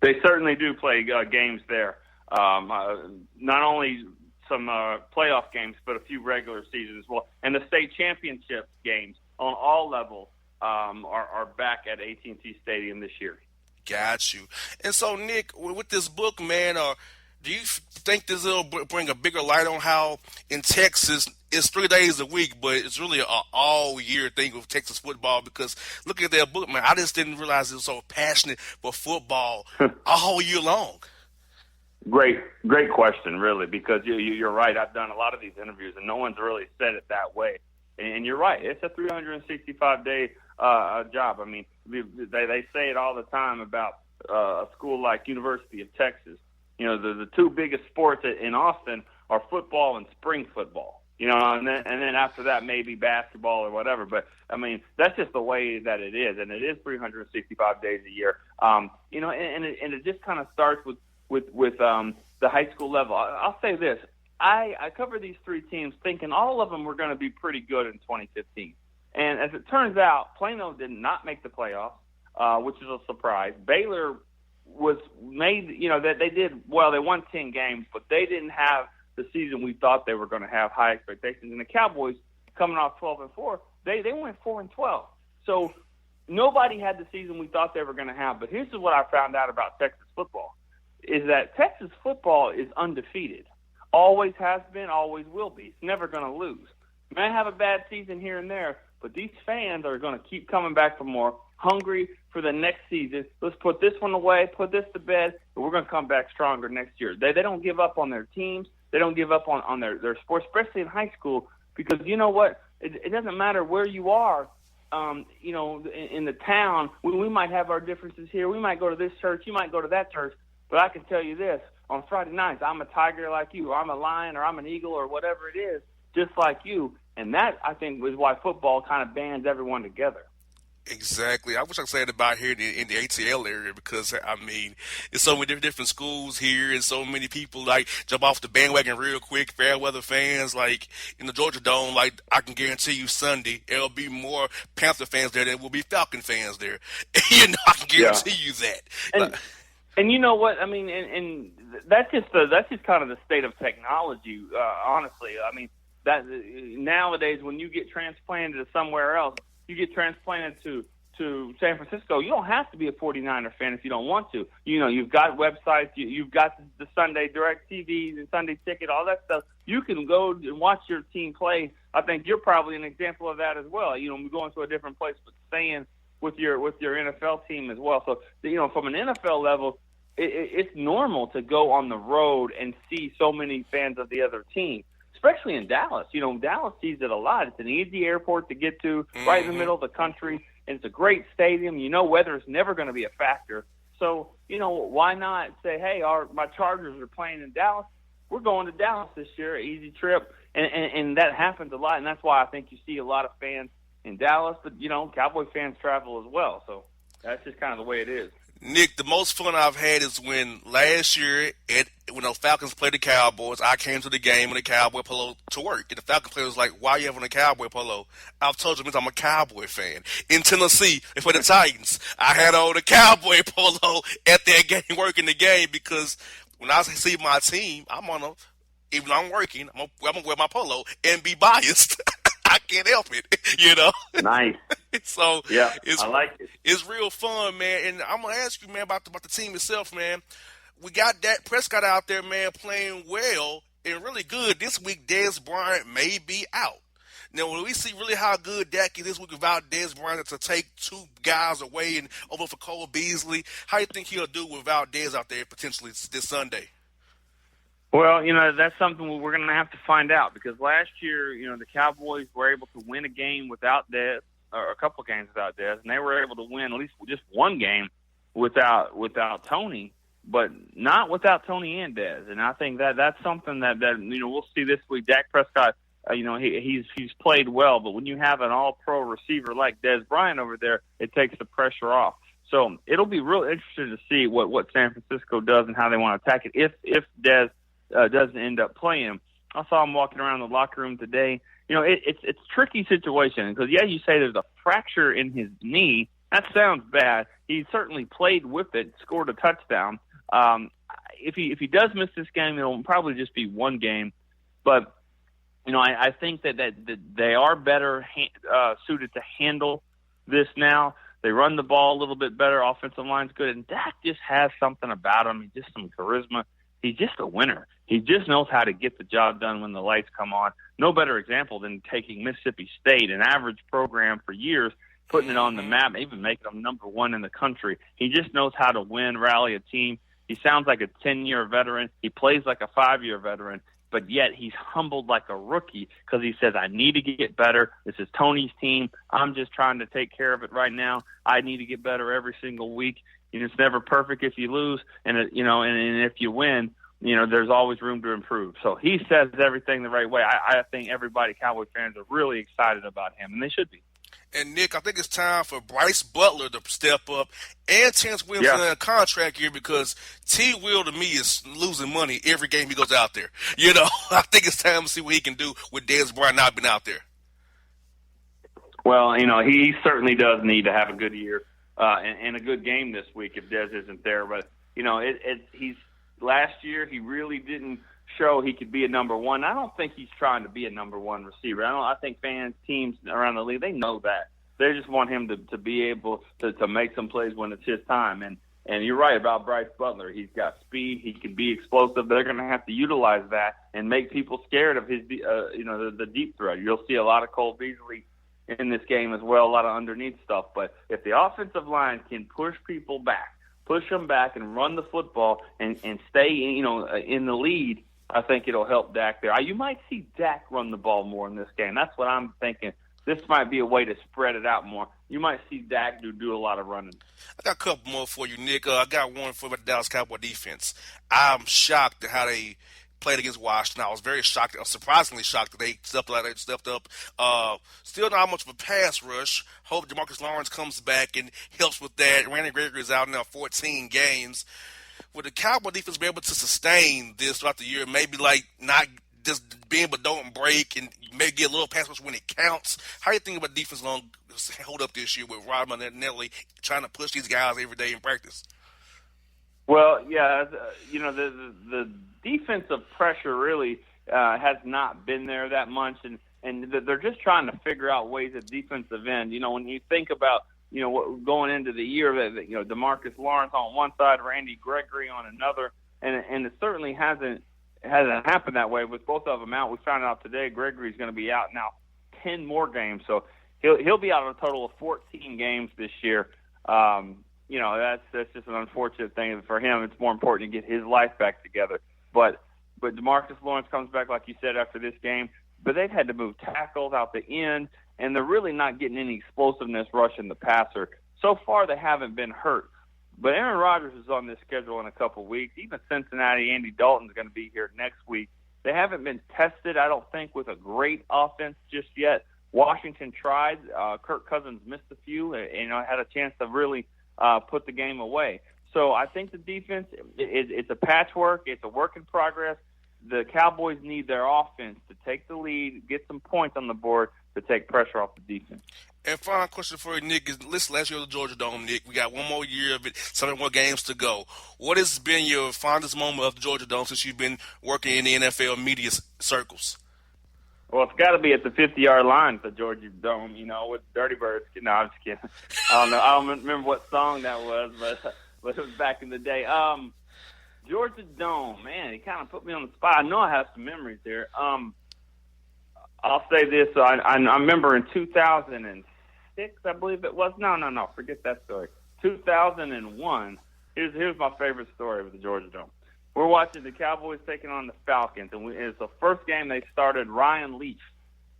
They certainly do play games there. Not only some playoff games, but a few regular seasons as well. And the state championship games on all levels are back at AT&T Stadium this year. Got you. And so, Nick, with this book, man, do you think this will bring a bigger light on how in Texas it's 3 days a week, but it's really an all-year thing with Texas football? Because looking at their book, man, I just didn't realize it was so passionate for football all year long. Great question, really, because you're right. I've done a lot of these interviews, and no one's really said it that way. And you're right. It's a 365-day job. I mean, they say it all the time about a school like University of Texas. The two biggest sports in Austin are football and spring football. And then after that maybe basketball or whatever. But I mean, that's just the way that it is, and it is 365 days a year. And it just kind of starts with the high school level. I'll say this: I covered these three teams thinking all of them were going to be pretty good in 2015, and as it turns out, Plano did not make the playoffs, which is a surprise. Baylor was made, that they did well. They won 10 games, but they didn't have the season we thought they were going to have, high expectations. And the Cowboys, coming off 12-4, they went 4-12. So nobody had the season we thought they were going to have. But here's what I found out about Texas football, is that Texas football is undefeated. Always has been, always will be. It's never going to lose. May have a bad season here and there, but these fans are going to keep coming back for more, hungry for the next season. Let's put this one away, put this to bed, and we're going to come back stronger next year. They don't give up on their teams. They don't give up on their sports, especially in high school, because you know what? It doesn't matter where you are, in the town. We might have our differences here. We might go to this church. You might go to that church. But I can tell you this, on Friday nights, I'm a Tiger like you, or I'm a Lion, or I'm an Eagle, or whatever it is, just like you. And that, I think, is why football kind of bands everyone together. Exactly. I wish I could say it about here in the ATL area, because, I mean, it's so many different schools here, and so many people, like, jump off the bandwagon real quick. Fair weather fans, like, in the Georgia Dome, like, I can guarantee you Sunday, there'll be more Panther fans there than will be Falcon fans there. I can guarantee you that. And you know what? I mean, and that's just kind of the state of technology, honestly. I mean, that nowadays when you get transplanted to somewhere else, you get transplanted to San Francisco, you don't have to be a 49er fan if you don't want to. You've got websites, you've got the Sunday Direct TVs and Sunday Ticket, all that stuff. You can go and watch your team play. I think you're probably an example of that as well. Going to a different place, but staying with your NFL team as well. So, from an NFL level, it's normal to go on the road and see so many fans of the other team, especially in Dallas. Dallas sees it a lot. It's an easy airport to get to, right in the middle of the country, and it's a great stadium. Weather is never going to be a factor. So, why not say, hey, my Chargers are playing in Dallas. We're going to Dallas this year, easy trip, and that happens a lot, and that's why I think you see a lot of fans in Dallas. But, Cowboy fans travel as well, so that's just kind of the way it is. Nick, the most fun I've had is when last year, when the Falcons played the Cowboys, I came to the game in a Cowboy polo to work. And the Falcon player was like, "Why are you having a Cowboy polo?" I've told you I'm a Cowboy fan. In Tennessee, they play the Titans. I had on a Cowboy polo at that game, working the game, because when I see my team, even though I'm working, I'm gonna wear my polo and be biased. I can't help it. Nice. So Yeah, it's I like it. it's real fun, man. And I'm gonna ask you, man, about the team itself, man. We got Dak Prescott out there, man, playing well and really good. This week, Dez Bryant may be out. Now, when we see really how good Dak is this week without Dez Bryant to take two guys away and over for Cole Beasley, how do you think he'll do without Dez out there potentially this Sunday? Well, that's something we're going to have to find out, because last year, the Cowboys were able to win a game without Dez, or a couple of games without Dez, and they were able to win at least just one game without Tony, but not without Tony and Dez. And I think that's something that we'll see this week. Dak Prescott, he's played well, but when you have an all-pro receiver like Dez Bryant over there, it takes the pressure off. So it'll be real interesting to see what San Francisco does and how they want to attack it if Dez doesn't end up playing. I saw him walking around the locker room today. It's a tricky situation, because you say there's a fracture in his knee. That sounds bad. He certainly played with it, scored a touchdown. If he does miss this game, it'll probably just be one game. But I think that they are better suited to handle this now. They run the ball a little bit better. Offensive line's good, and Dak just has something about him. He's just some charisma. He's just a winner. He just knows how to get the job done when the lights come on. No better example than taking Mississippi State, an average program for years, putting it on the map, even making them number one in the country. He just knows how to win, rally a team. He sounds like a 10-year veteran. He plays like a 5-year veteran, but yet he's humbled like a rookie, because he says, I need to get better. This is Tony's team. I'm just trying to take care of it right now. I need to get better every single week. It's never perfect if you lose, and if you win, there's always room to improve. So he says everything the right way. I think everybody, Cowboy fans, are really excited about him, and they should be. And, Nick, I think it's time for Bryce Butler to step up, and Terrence Williams in a contract here, because T. Will, to me, is losing money every game he goes out there. I think it's time to see what he can do with Dez Bryant not being out there. Well, he certainly does need to have a good year and a good game this week if Dez isn't there. But, he's last year he really didn't show he could be a number one. I don't think he's trying to be a number one receiver. I think fans, teams around the league, they know that. They just want him to be able to make some plays when it's his time. And you're right about Bryce Butler. He's got speed. He can be explosive. They're going to have to utilize that and make people scared of his, the deep threat. You'll see a lot of Cole Beasley in this game as well, a lot of underneath stuff. But if the offensive line can push people back, push them back and run the football and stay, in the lead, I think it'll help Dak there. You might see Dak run the ball more in this game. That's what I'm thinking. This might be a way to spread it out more. You might see Dak do a lot of running. I got a couple more for you, Nick. I got one for the Dallas Cowboy defense. I'm shocked at how they played against Washington. I was very shocked, surprisingly shocked that they stepped up. Still not much of a pass rush. Hope DeMarcus Lawrence comes back and helps with that. Randy Gregory is out now 14 games. Would the Cowboy defense be able to sustain this throughout the year? Maybe like not just being but don't break, and maybe get a little pass rush when it counts. How do you think about defense going to hold up this year with Rod Marinelli trying to push these guys every day in practice? Well, yeah, the defensive pressure really has not been there that much, and they're just trying to figure out ways at defensive end. When you think about going into the year, that DeMarcus Lawrence on one side, Randy Gregory on another, and it certainly hasn't happened that way with both of them out. We found out today Gregory's going to be out now 10 more games, so he'll be out a total of 14 games this year. That's just an unfortunate thing for him. It's more important to get his life back together. But DeMarcus Lawrence comes back, like you said, after this game. But they've had to move tackles out the end, and they're really not getting any explosiveness rushing the passer. So far, they haven't been hurt. But Aaron Rodgers is on this schedule in a couple weeks. Even Cincinnati, Andy Dalton's going to be here next week. They haven't been tested, I don't think, with a great offense just yet. Washington tried. Kirk Cousins missed a few, and had a chance to really put the game away. So I think the defense, it's a patchwork. It's a work in progress. The Cowboys need their offense to take the lead, get some points on the board to take pressure off the defense. And final question for you, Nick, is listen, last year at the Georgia Dome, Nick. We got one more year of it, 7 more games to go. What has been your fondest moment of the Georgia Dome since you've been working in the NFL media circles? Well, it's got to be at the 50-yard line at the Georgia Dome, with Dirty Birds. No, I'm just kidding. I don't remember what song that was, but it was back in the day. Georgia Dome, man, it kind of put me on the spot. I know I have some memories there. I'll say this. I remember in 2006, I believe it was. No, forget that story. 2001. Here's my favorite story with the Georgia Dome. We're watching the Cowboys taking on the Falcons, and it's the first game they started Ryan Leaf.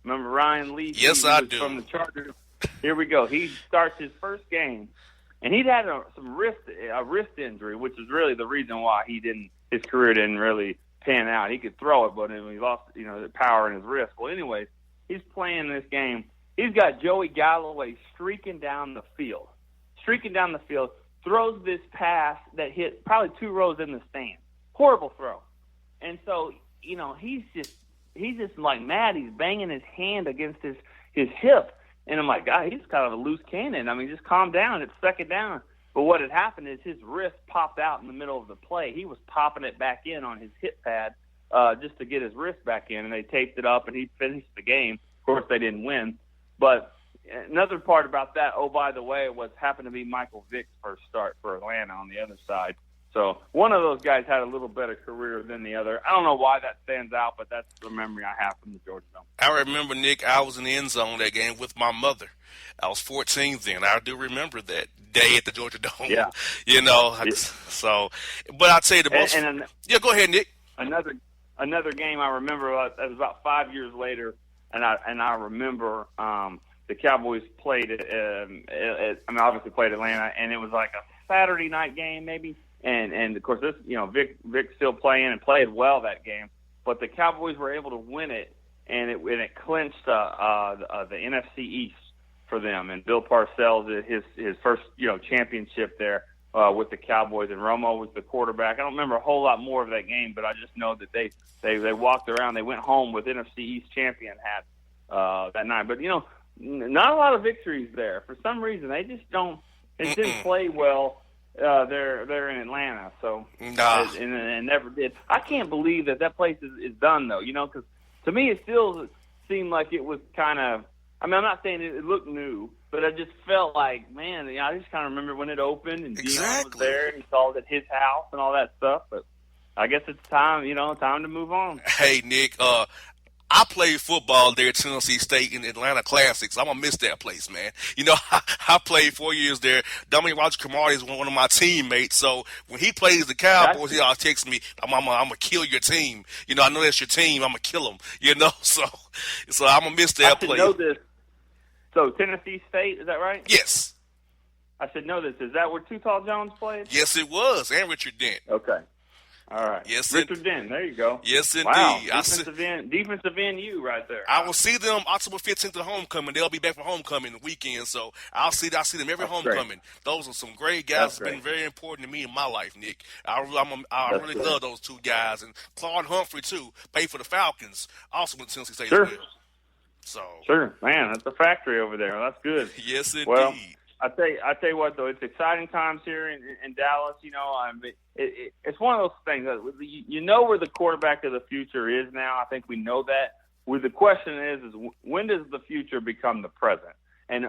Remember Ryan Leaf? Yes, I do. From the Chargers. Here we go. He starts his first game, and he'd had a wrist injury, which is really the reason why his career didn't really pan out. He could throw it, but he lost, the power in his wrist. Well, anyways, he's playing this game. He's got Joey Galloway streaking down the field, throws this pass that hit probably 2 rows in the stand. Horrible throw. And so, he's just like mad. He's banging his hand against his hip. And I'm like, God, he's kind of a loose cannon. I mean, just calm down. It's second down. But what had happened is his wrist popped out in the middle of the play. He was popping it back in on his hip pad just to get his wrist back in, and they taped it up, and he finished the game. Of course, they didn't win. But another part about that, oh, by the way, happened to be Michael Vick's first start for Atlanta on the other side. So one of those guys had a little better career than the other. I don't know why that stands out, but that's the memory I have from the Georgia Dome. I remember, Nick, I was in the end zone that game with my mother. I was 14 then. I do remember that day at the Georgia Dome. Yeah. So, but I'll tell you the most. Yeah, go ahead, Nick. Another game I remember, it was about 5 years later, and I remember the Cowboys played obviously played Atlanta, and it was like a Saturday night game maybe. And of course, this Vic still playing and played well that game, but the Cowboys were able to win it, and it clinched the NFC East for them. And Bill Parcells his first championship there with the Cowboys, and Romo was the quarterback. I don't remember a whole lot more of that game, but I just know that they walked around, they went home with NFC East champion hats that night. But not a lot of victories there for some reason. They just didn't play well. They're in Atlanta, so and never did. I can't believe that place is done though, because to me it still seemed like it was kind of. I mean, I'm not saying it looked new, but I just felt like, man, I just kind of remember when it opened and Dion was there and he called it his house and all that stuff. But I guess it's time, time to move on. Hey, Nick, I played football there at Tennessee State in the Atlanta Classics. I'm going to miss that place, man. I played 4 years there. Dominic Roger Cromartie is one of my teammates. So when he plays the Cowboys, he always texts me, I'm going to kill your team. I know that's your team. I'm going to kill them, So I'm going to miss that place. I should know this. So Tennessee State, is that right? Yes. I should know this. Is that where Too Tall Jones played? Yes, it was. And Richard Dent. Okay. All right. Yes, Richard Dent. There you go. Yes, indeed. Wow. Defensive end you right there. I will see them October 15th at homecoming. They'll be back for homecoming the weekend, so I'll see them every homecoming. Great. Those are some great guys. That's been very important to me in my life, Nick. I really love those two guys, and Claude Humphrey too. Played for the Falcons, also with Tennessee State as well. So sure, man, that's a factory over there. Well, that's good. Yes, indeed. Well, I tell you what though, it's exciting times here in Dallas. It's one of those things that where the quarterback of the future is now. I think we know that. Where the question is when does the future become the present? And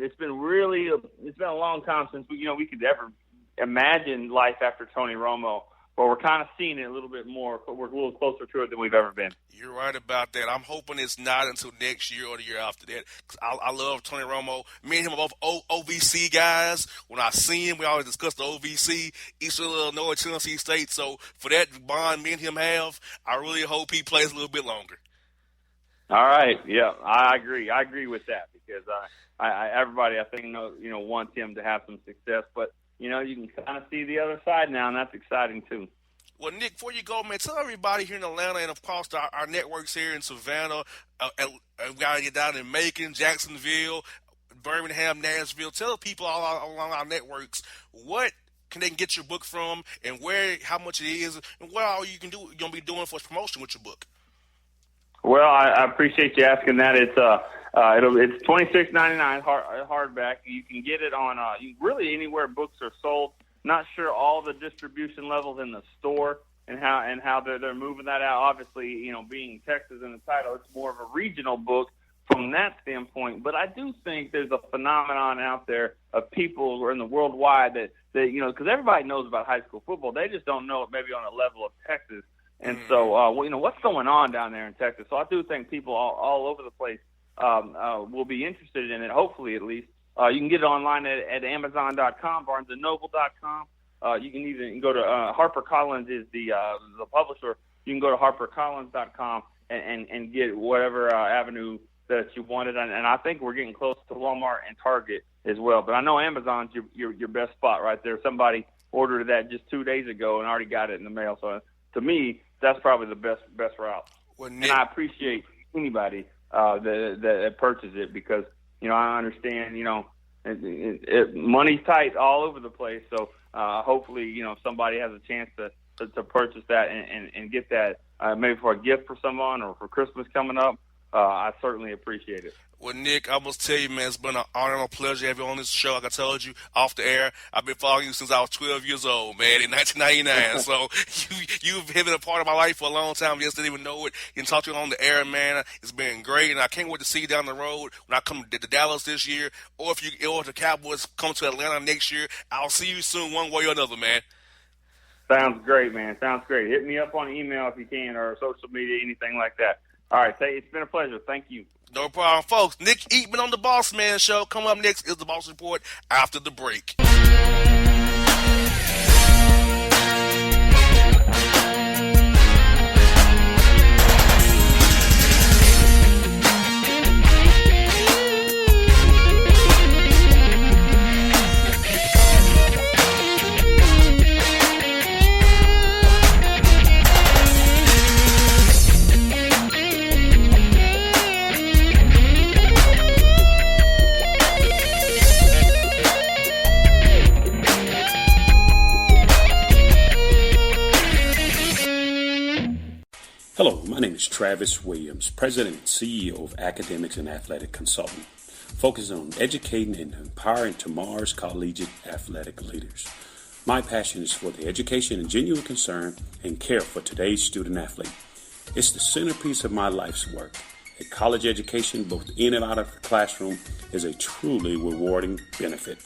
it's been a long time since we could ever imagine life after Tony Romo. But we're kind of seeing it a little bit more. But we're a little closer to it than we've ever been. You're right about that. I'm hoping it's not until next year or the year after that. I love Tony Romo. Me and him are both OVC guys. When I see him, we always discuss the OVC, Eastern Illinois, Tennessee State. So for that bond me and him have, I really hope he plays a little bit longer. All right. Yeah, I agree. I agree with that because everybody I think wants him to have some success, but. You can kind of see the other side now, and that's exciting, too. Well, Nick, before you go, man, tell everybody here in Atlanta and, of course, our networks here in Savannah, we got to get down in Macon, Jacksonville, Birmingham, Nashville. Tell people all along our networks what can they get your book from, and how much it is, and what all you're gonna be doing for promotion with your book. Well, I appreciate you asking that. It's $26.99 hardback. You can get it on really anywhere books are sold. Not sure all the distribution levels in the store and how they're moving that out. Obviously, being Texas in the title, it's more of a regional book from that standpoint. But I do think there's a phenomenon out there of people who are in the worldwide that because everybody knows about high school football, they just don't know it maybe on a level of Texas. And so, what's going on down there in Texas? So I do think people all over the place will be interested in it, hopefully at least. You can get it online at Amazon.com, BarnesandNoble.com. You can even go to HarperCollins is the publisher. You can go to HarperCollins.com and get whatever avenue that you wanted. And I think we're getting close to Walmart and Target as well. But I know Amazon's your best spot right there. Somebody ordered that just 2 days ago and already got it in the mail. So to me, that's probably the best route. Well, and I appreciate anybody that purchases it because, I understand, money's tight all over the place. So hopefully, somebody has a chance to purchase that and get that maybe for a gift for someone or for Christmas coming up. I certainly appreciate it. Well, Nick, I must tell you, man, it's been an honor and a pleasure to have you on this show. Like I told you off the air, I've been following you since I was 12 years old, man, in 1999. So you've been a part of my life for a long time. Just didn't even know it. You can talk to you on the air, man. It's been great, and I can't wait to see you down the road when I come to Dallas this year, or if the Cowboys come to Atlanta next year. I'll see you soon, one way or another, man. Sounds great, man. Sounds great. Hit me up on email if you can, or social media, anything like that. All right, it's been a pleasure. Thank you. No problem, folks. Nick Eatman on the Bossman Show. Come up next is the Boss Report after the break. Hello, my name is Travis Williams, President and CEO of Academics and Athletic Consulting, focusing on educating and empowering tomorrow's collegiate athletic leaders. My passion is for the education and genuine concern and care for today's student athlete. It's the centerpiece of my life's work. A college education, both in and out of the classroom, is a truly rewarding benefit.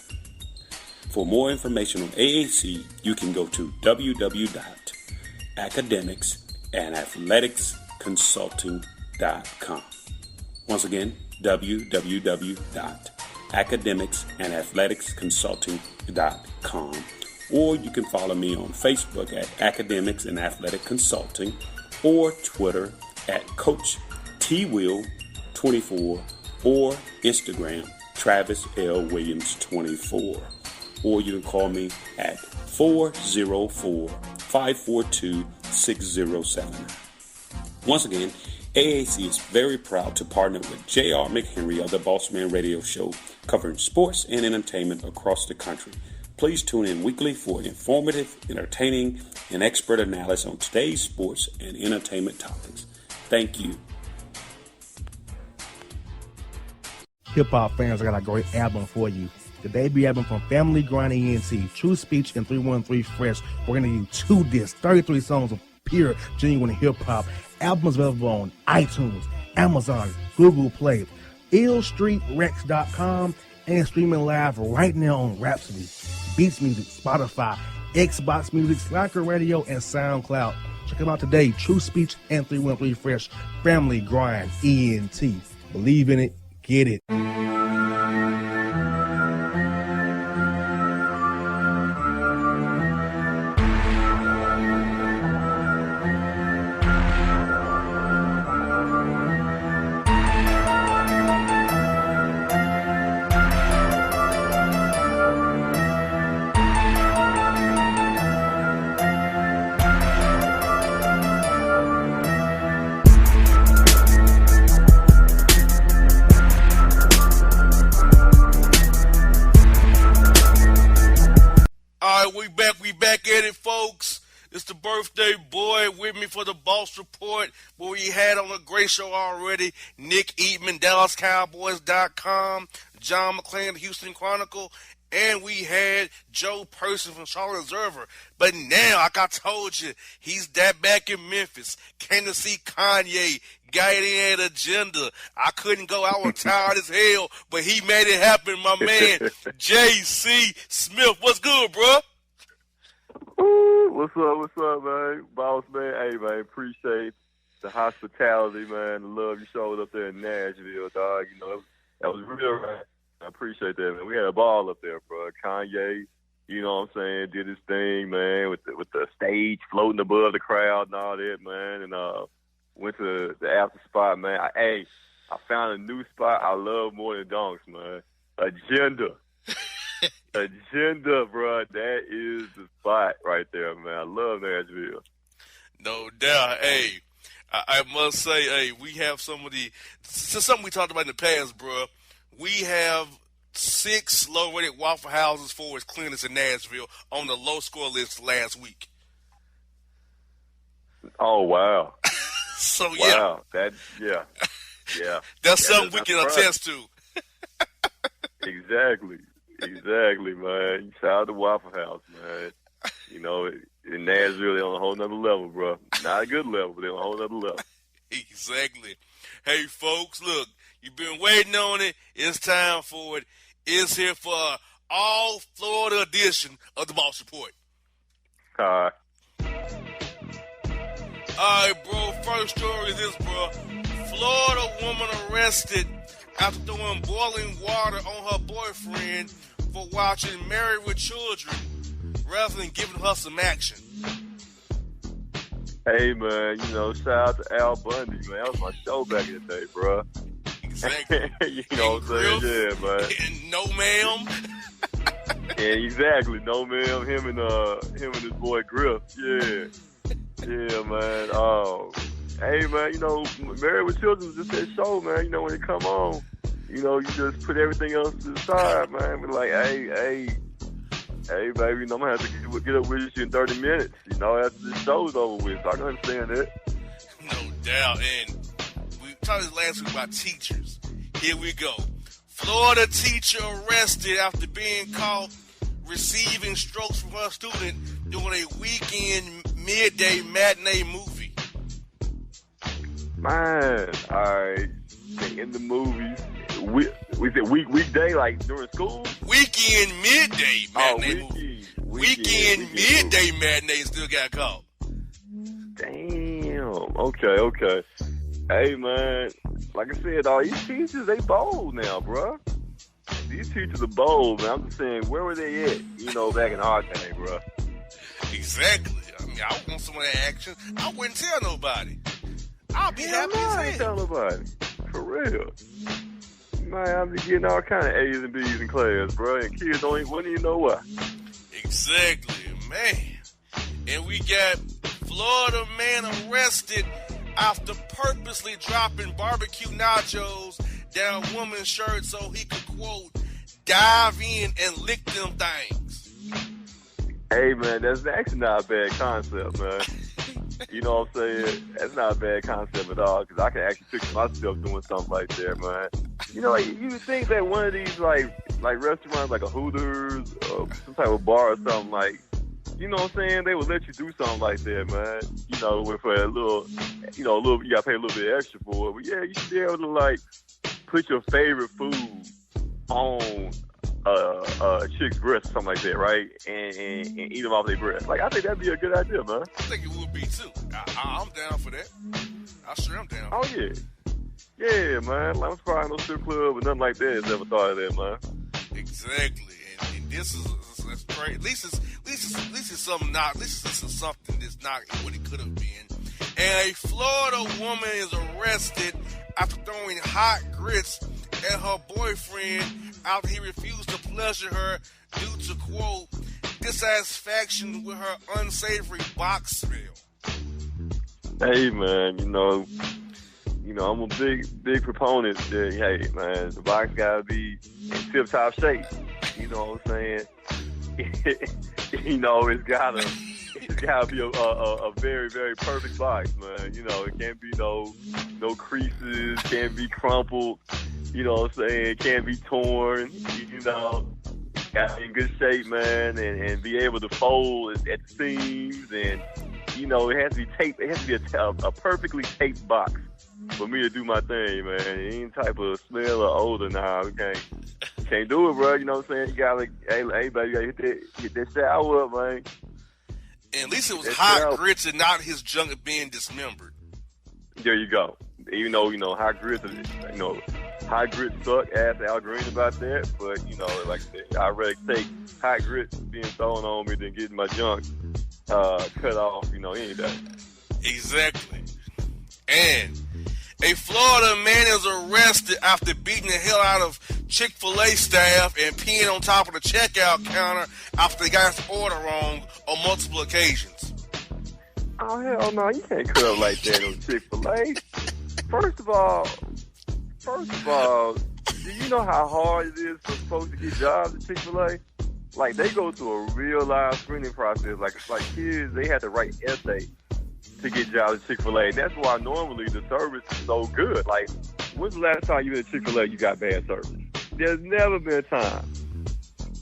For more information on AAC, you can go to www.academicsandathleticsconsulting.com. Once again, www.academicsandathleticsconsulting.com. Or you can follow me on Facebook at Academics and Athletic Consulting, or Twitter at Coach TWill24, or Instagram Travis L. Williams 24. Or you can call me at 404-542-6079. Once again, AAC is very proud to partner with J.R. McHenry of the Bossman Radio Show, covering sports and entertainment across the country. Please tune in weekly for informative, entertaining, and expert analysis on today's sports and entertainment topics. Thank you. Hip-hop fans, I got a great album for you. The debut album from Family Grind ENT, True Speech and 313 Fresh. We're going to do 2 discs, 33 songs of pure, genuine hip-hop. Albums available on iTunes, Amazon, Google Play, illstreetrex.com, and streaming live right now on Rhapsody, Beats Music, Spotify, Xbox Music, Slacker Radio, and SoundCloud. Check them out today, True Speech and 313 Fresh, Family Grind ENT. Believe in it, get it. We back at it, folks. It's the birthday boy with me for the Boss Report, where we had on a great show already. Nick Eatman, DallasCowboys.com, John McClain, the Houston Chronicle, and we had Joe Person from Charlotte Observer. But now, like I told you, he's that back in Memphis. Came to see Kanye. Got it in agenda. I couldn't go. I was tired as hell, but he made it happen, my man. J.C. Smith, what's good, bro? Ooh, what's up, man? Boss, man. Hey, man, appreciate the hospitality, man, the love you showed up there in Nashville, dog. You know, that was real, man. I appreciate that, man. We had a ball up there, bro. Kanye, you know what I'm saying, did his thing, man, with the stage floating above the crowd and all that, man, and went to the after spot, man. I found a new spot I love more than donks, man. Agenda. Agenda, bro. That is the spot right there, man. I love Nashville. No doubt. Hey, I must say, hey, we have something we talked about in the past, bro. We have 6 low-rated Waffle Houses for its cleanliness in Nashville on the low score list last week. Oh, wow. So, yeah. Wow. Yeah. That's something we can attest to. Exactly, man. Shout out to Waffle House, man. You know, in Nashville, they're on a whole nother level, bro. Not a good level, but they're on a whole nother level. Exactly. Hey, folks, look, you've been waiting on it. It's time for it. It's here for all Florida edition of the Boss Report. All right, bro. First story is this, bro. Florida woman arrested after throwing boiling water on her boyfriend for watching Married with Children rather than giving her some action. Hey, man, you know, shout out to Al Bundy, man. That was my show back in the day, bro. Exactly. You know what I'm saying? Yeah, man. And no, ma'am. Yeah, exactly. No, ma'am. Him and his boy Griff. Yeah, man. Oh, hey, man. You know, Married with Children is just that show, man. You know, when it come on, you know, you just put everything else to the side, man. Be like, hey, baby, you know, I'm gonna have to get up with you in 30 minutes. You know, after the show's over with. So I can understand that. No doubt. And we talked this last week about teachers. Here we go. Florida teacher arrested after being caught receiving strokes from her student during a weekend midday matinee movie. Man, all right. In the movies, we said weekday, like during school? Weekend midday matinee movie. Weekend midday matinee still got caught. Damn. Okay. Hey, man, like I said, all these teachers, they bold now, bro. These teachers are bold, man. I'm just saying, where were they at, you know, back in our day, bro? Exactly. I mean, I want some of that action. I wouldn't tell nobody. I'll be happy as hell. I ain't tell nobody. For real. Man, I'm just getting all kind of A's and B's in class, bro, and kids wouldn't even know why. Exactly, man. And we got Florida man arrested after purposely dropping barbecue nachos down a woman's shirt so he could, quote, dive in and lick them things. Hey, man, that's actually not a bad concept, man. You know what I'm saying? That's not a bad concept at all, because I can actually picture myself doing something like that, man. You know, like, you would think that one of these, like restaurants, like a Hooters or some type of bar or something, like, you know what I'm saying? They would let you do something like that, man. You know, with a little, you gotta pay a little bit extra for it. But yeah, you should be able to, like, put your favorite food on a chick's breast or something like that, right? And eat them off their breast. Like, I think that'd be a good idea, man. I think it would be too. I'm down for that. I sure am down. Oh yeah, yeah, man. Like, I'm surprised no strip club or nothing like that has ever thought of that, man. Exactly, and this is great. At least it's something not. At least this is something that's not what it could have been. And a Florida woman is arrested after throwing hot grits at her boyfriend after he refused to pleasure her due to, quote, dissatisfaction with her unsavory box smell. Hey, man, you know, I'm a big proponent that, hey, man, the box gotta be in tip-top shape. You know what I'm saying? you know, it's gotta be a very, very perfect box, man. You know, it can't be no creases, can't be crumpled. You know what I'm saying? It can't be torn. You know, got to be in good shape, man, and be able to fold at the seams, and you know, it has to be taped. It has to be a perfectly taped box for me to do my thing, man. Any type of smell or odor, nah, we can't do it, bro. You know what I'm saying? You gotta, hey, baby, you gotta hit that shower up, man. And at least it was hot grits and not his junk being dismembered. There you go. Even though, you know, hot grits suck. Ask Al Green about that. But, you know, like I said, I'd rather take hot grits being thrown on me than getting my junk cut off, you know, any day. Exactly. And a Florida man is arrested after beating the hell out of Chick-fil-A staff and peeing on top of the checkout counter after they got his order wrong on multiple occasions. Oh, hell no. You can't cut up like that on Chick-fil-A. First of all, do you know how hard it is for folks to get jobs at Chick-fil-A? Like, they go through a real live screening process. Like kids, they have to write essays to get jobs at Chick-fil-A. And that's why normally the service is so good. Like, when's the last time you went to Chick-fil-A you got bad service? There's never been a time.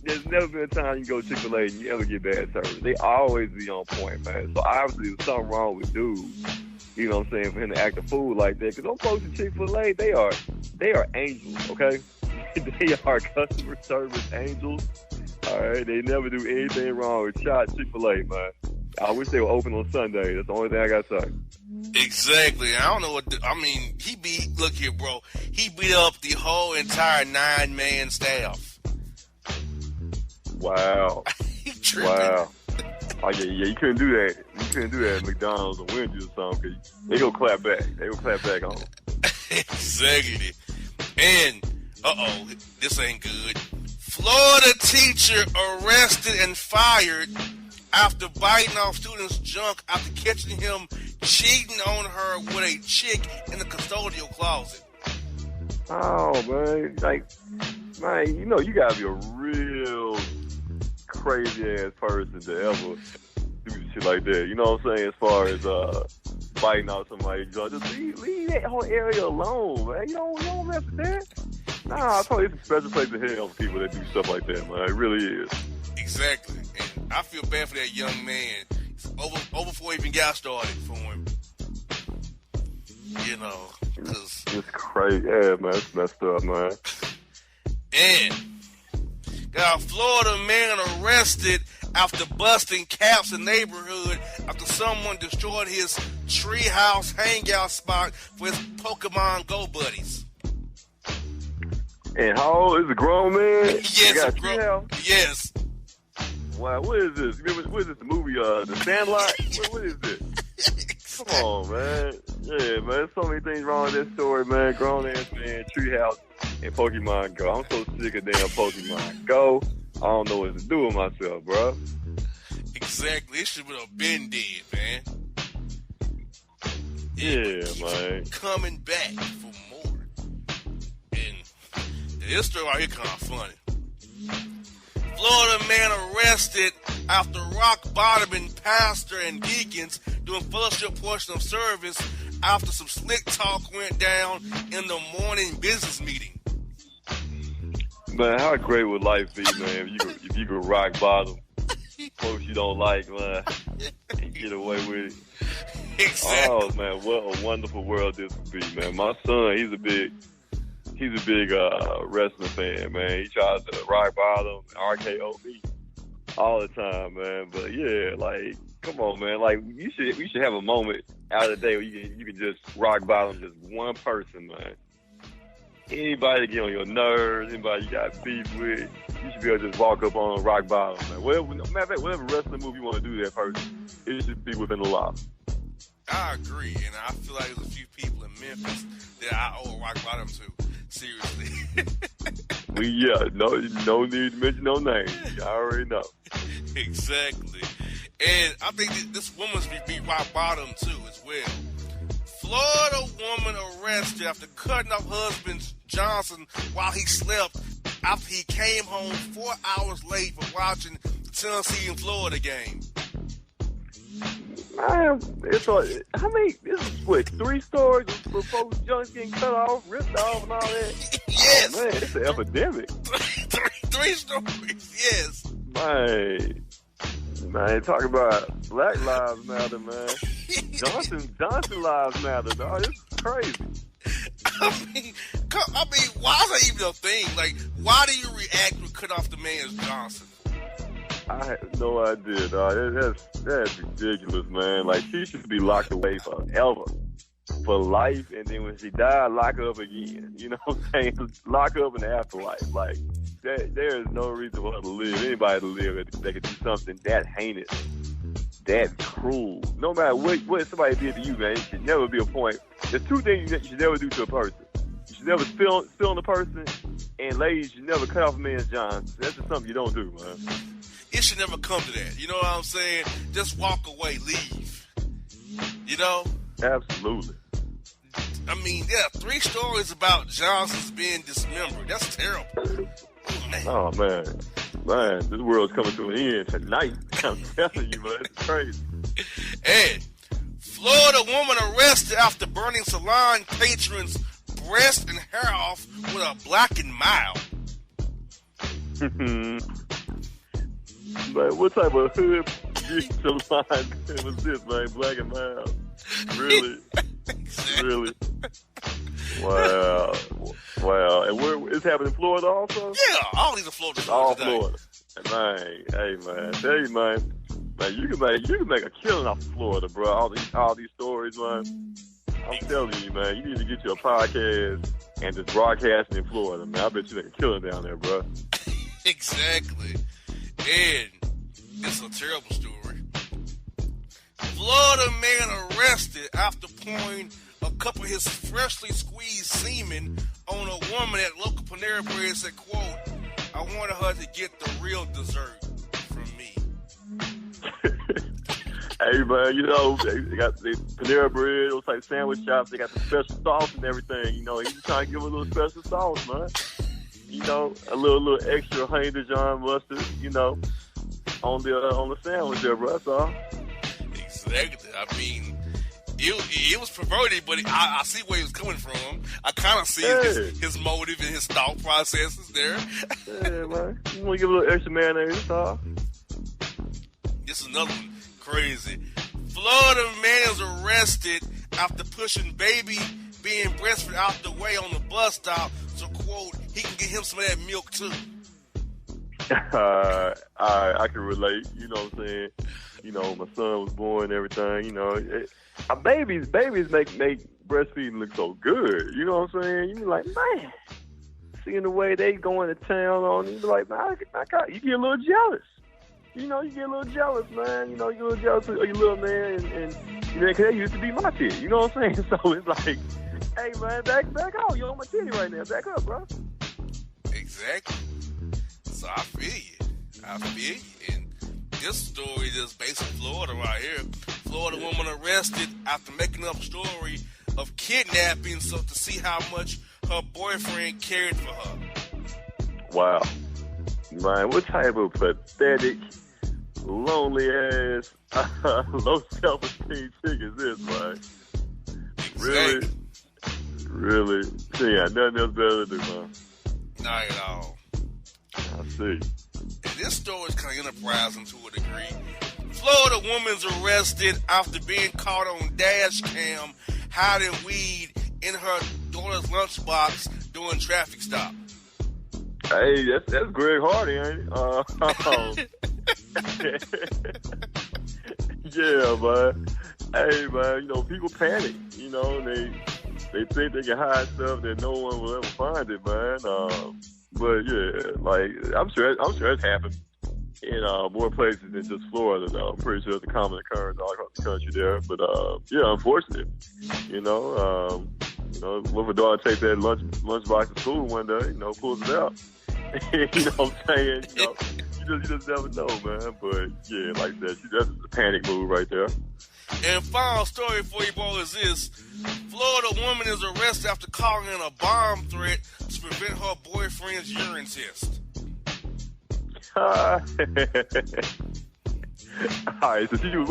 You go to Chick-fil-A and you ever get bad service. They always be on point, man. So obviously there's something wrong with dudes, you know what I'm saying, for him to act a fool like that. Because those folks at Chick-fil-A, they are angels, okay? They are customer service angels. All right, they never do anything wrong with Chick-fil-A, man. I wish they were open on Sunday. That's the only thing I got to say. Exactly. I don't know what look here, bro. He beat up the whole entire 9-man staff. Wow. He tripping. Wow. Oh, yeah, you couldn't do that. You couldn't do that at McDonald's or Wendy's or something, because they go clap back. They go clap back on them. Exactly. And, this ain't good. Florida teacher arrested and fired after biting off students' junk after catching him cheating on her with a chick in the custodial closet. Oh, man. Like, man, you know, you gotta be a real crazy-ass person to ever do shit like that. You know what I'm saying? As far as biting off somebody's junk. Just leave that whole area alone, man. You don't mess with that. Nah, I told you it's a special place in hell for people that do stuff like that, man. It really is. Exactly. And I feel bad for that young man. It's over before he even got started for him. You know, because it's crazy. Yeah, man, it's messed up, man. And got a Florida man arrested after busting caps in neighborhood after someone destroyed his treehouse hangout spot for his Pokemon Go buddies. And how old is a grown man? Yes, yes. Wow, what is this? What is this, the movie, The Sandlot? What is this? Come on, man. Yeah, man, there's so many things wrong with this story, man. Grown-ass man, treehouse, and Pokemon Go. I'm so sick of damn Pokemon Go. I don't know what to do with myself, bro. Exactly. It should have been dead, man. Yeah, man. Coming back for more. And this story right here kind of funny. Florida man arrested after rock bottoming pastor and deacons doing fellowship portion of service after some slick talk went down in the morning business meeting. Man, how great would life be, man, if you could rock bottom folks you don't like, man, and get away with it. Exactly. Oh, man, what a wonderful world this would be, man. My son, he's a big wrestling fan, man. He tries to rock bottom, RKO me all the time, man. But yeah, like, come on, man. Like, we should have a moment out of the day where you can just rock bottom just one person, man. Anybody that get on your nerves, anybody you got beef with, you should be able to just walk up on rock bottom, man. Matter of fact, whatever wrestling move you want to do to that person, it should be within the law. I agree, and I feel like there's a few people in Memphis that I owe a rock bottom to. Seriously. No need to mention no names. I already know. Exactly. And I think this woman's be rock bottom too as well. Florida woman arrested after cutting off husband Johnson while he slept after he came home 4 hours late for watching the Tennessee and Florida game? Man, how many? This is what, 3 stories before Jones getting cut off, ripped off, and all that. Yes. Oh, man, it's an epidemic. Three stories. Yes. Man, talk about Black Lives Matter, man. Johnson Lives Matter, dog. This is crazy. I mean, why is that even a thing? Like, why do you react when cut off the man's Johnson? I have no idea, dog. That's ridiculous, man. Like, she should be locked away forever, for life, and then when she died, lock her up again. You know what I'm saying? Lock her up in the afterlife. Like, there is no reason for her to live. Anybody to live that could do something that heinous, that cruel. No matter what somebody did to you, man, it should never be a point. There's 2 things you should never do to a person. You should never spill on a person, and ladies, you never cut off a man's Johnson. That's just something you don't do, man. It should never come to that. You know what I'm saying? Just walk away, leave. You know? Absolutely. I mean, 3 stories about Johnson's being dismembered. That's terrible. Man. Oh, man, this world's coming to an end tonight. I'm telling you, man, it's crazy. And Florida woman arrested after burning salon patron's breast and hair off with a blackened mile. Man, what type of hood salon was this, man? Black and mild. Really? Really? Wow. And it's happening in Florida also? Yeah, all these are Florida. All Florida. Man, hey, man, tell you, man, you can make a killing off of Florida, bro. All these stories, man. I'm telling you, man, you need to get you a podcast and just broadcast in Florida, man. I bet you make a killing down there, bro. Exactly. And it's a terrible story. Florida man arrested after pouring a cup of his freshly squeezed semen on a woman at local Panera Bread. Said, quote, "I wanted her to get the real dessert from me." Hey, man, you know, they got the Panera Bread, those type sandwich shops. They got the special sauce and everything. You know, he's trying to give a little special sauce, man. You know, a little extra honey Dijon mustard, you know, on the sandwich there, bro. That's all. Exactly. I mean, it was perverted, but I see where he was coming from. I kind of see his motive and his thought processes there. Yeah, man. You want to give a little extra mayonnaise, that's all. This is another one. Crazy. Florida man is arrested after pushing baby being breastfed out the way on the bus stop. So, quote, he can get him some of that milk, too. I can relate. You know what I'm saying? You know, my son was born and everything. You know, babies make breastfeeding look so good. You know what I'm saying? You be like, man, seeing the way they going to town on you, be like, man, you get a little jealous. You know, you get a little jealous, man. You know, you get a little jealous of your little man, and you know, because that used to be my titty. You know what I'm saying? So it's like, hey, man, back off. You're on my titty right now. Back up, bro. Exactly. So I feel you. And this story is based in Florida right here. Florida woman arrested after making up a story of kidnapping so to see how much her boyfriend cared for her. Wow. Man, what type of pathetic, lonely ass, low self-esteem chick is this, man? Exactly. Really? She ain't got nothing else better to do, man. Not at all. I see. And this story is kind of enterprising to a degree. Florida woman's arrested after being caught on dash cam hiding weed in her daughter's lunchbox during traffic stop. Hey, that's Greg Hardy, ain't it? Yeah, man. Hey, man, you know, people panic. You know, they think they can hide stuff that no one will ever find it, man. But yeah, like I'm sure it's happened in more places than just Florida. Though I'm pretty sure it's a common occurrence all across the country there. But yeah, unfortunate. You know, what if a daughter takes that lunchbox to school one day, you know, pulls it out. You know what I'm saying? You know, you just never know, man. But yeah, like that, that's a panic move right there. And final story for you, boy, is this. Florida woman is arrested after calling in a bomb threat to prevent her boyfriend's urine test. All right, so she was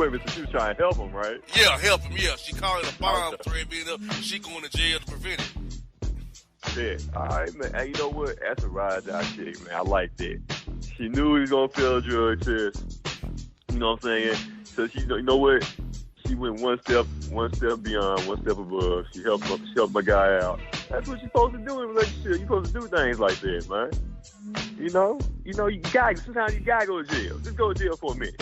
trying to help him, right? Yeah, help him. Yeah, she called it a bomb threat. Being up, she going to jail to prevent it. Yeah. All right, man. Hey, you know what? That's a ride or die chick, man. I like that. She knew he was gonna fail a drug test. You know what I'm saying? So she, you know what? She went one step beyond, one step above. She helped my guy out. That's what you're supposed to do in a relationship. You're supposed to do things like that, man. Sometimes you gotta go to jail. Just go to jail for a minute.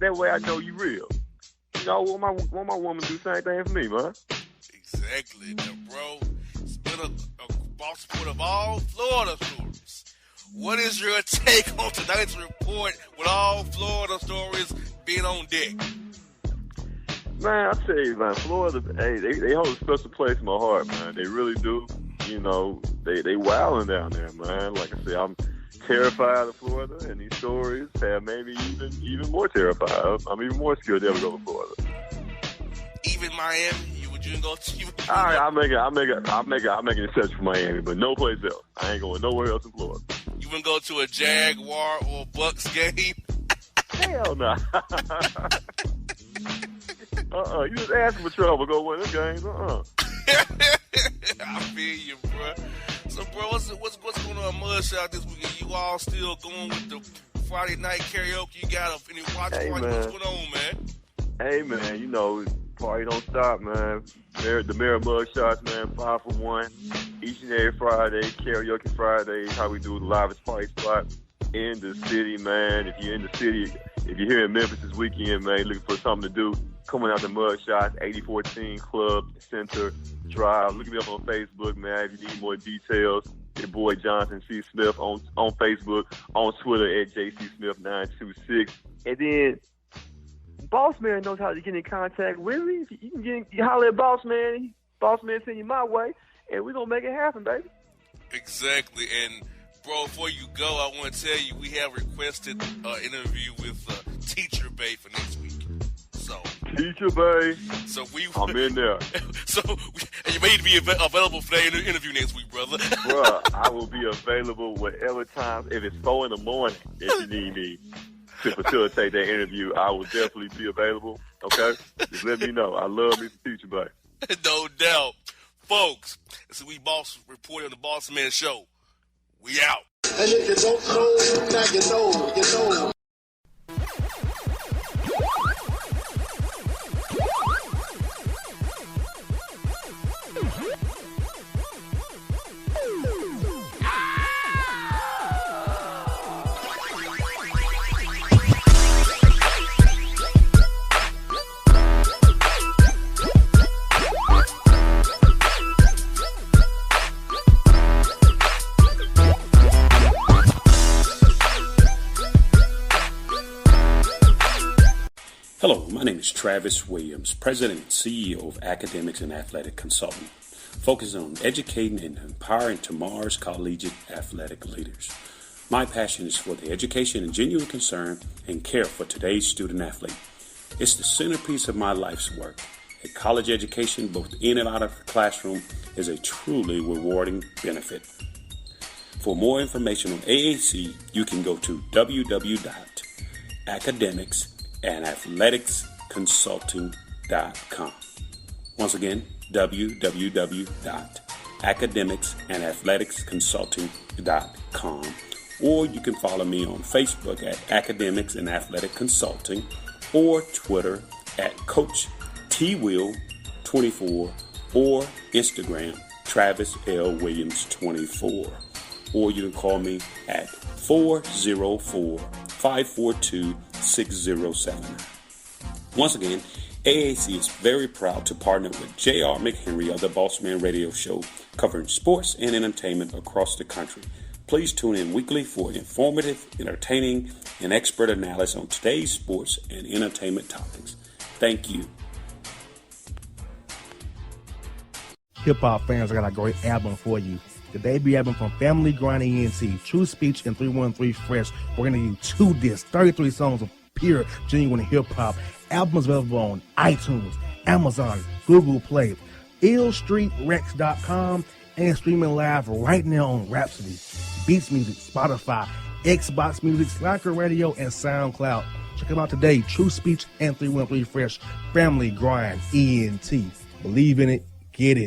That way I know you real. I want my woman to do the same thing for me, man. Exactly, now, bro. It's been a boss report of all Florida stories. What is your take on tonight's report with all Florida stories being on deck? Man, I tell you, man, Florida, hey, they hold a special place in my heart, man. They really do. They wilding down there, man. Like I said, I'm terrified of Florida, and these stories have made me even more terrified. I'm even more scared to ever go to Florida. Even Miami, would you go to? All right, I'll make an exception for Miami, but no place else. I ain't going nowhere else in Florida. You wouldn't go to a Jaguar or Bucks game? Hell no. You just asking for trouble. Go win this game. I feel you, bro. So, bro, what's going on Mudshot this weekend? You all still going with the Friday night karaoke? You got any watch party? What's going on, man? Hey, man, party don't stop, man. The Mayor Mugshots, man, 5 for 1. Each and every Friday, karaoke Friday, how we do the livest party spot in the city, man. If you're in the city, if you're here in Memphis this weekend, man, looking for something to do, coming out to Mugshots, 8014 Club Center Drive. Look me up on Facebook, man, if you need more details. Your boy Jonathan C. Smith on Facebook, on Twitter at JCSmith926. And then Bossman knows how to get in contact with me. You can holler at Bossman. Bossman send you my way, and we're going to make it happen, baby. Exactly. And, bro, before you go, I want to tell you we have requested an interview with Teacher Bay for next week. So Teacher Bay. So I'm in there. And you may be available for that interview next week, brother. Bruh, I will be available whatever time. If it's 4 in the morning, if you need me to facilitate that interview, I will definitely be available. Okay? Just let me know. I love Mr. Teacher Bay. No doubt. Folks, this is We Boss reporting on the Bossman Show. We out. And if you don't know, now you know. Hello, my name is Travis Williams, President and CEO of Academics and Athletic Consulting, focusing on educating and empowering tomorrow's collegiate athletic leaders. My passion is for the education and genuine concern and care for today's student athlete. It's the centerpiece of my life's work. A college education, both in and out of the classroom, is a truly rewarding benefit. For more information on AAC, you can go to www.academicsandathleticsconsulting.com. Once again, www.academicsandathleticsconsulting.com. Or you can follow me on Facebook at Academics and Athletic Consulting, or Twitter at Coach TWill24, or Instagram Travis L. Williams 24. Or you can call me at 404-542-6079. Once again, AAC is very proud to partner with J.R. McHenry of the Bossman Radio Show, covering sports and entertainment across the country. Please tune in weekly for informative, entertaining, and expert analysis on today's sports and entertainment topics. Thank you. Hip-hop fans, I got a great album for you. The debut album from Family Grind ENT, True Speech and 313 Fresh. We're going to give you 2 discs, 33 songs of pure, genuine hip-hop. Albums available on iTunes, Amazon, Google Play, illstreetrex.com, and streaming live right now on Rhapsody, Beats Music, Spotify, Xbox Music, Slacker Radio, and SoundCloud. Check them out today. True Speech and 313 Fresh. Family Grind ENT. Believe in it. Get it.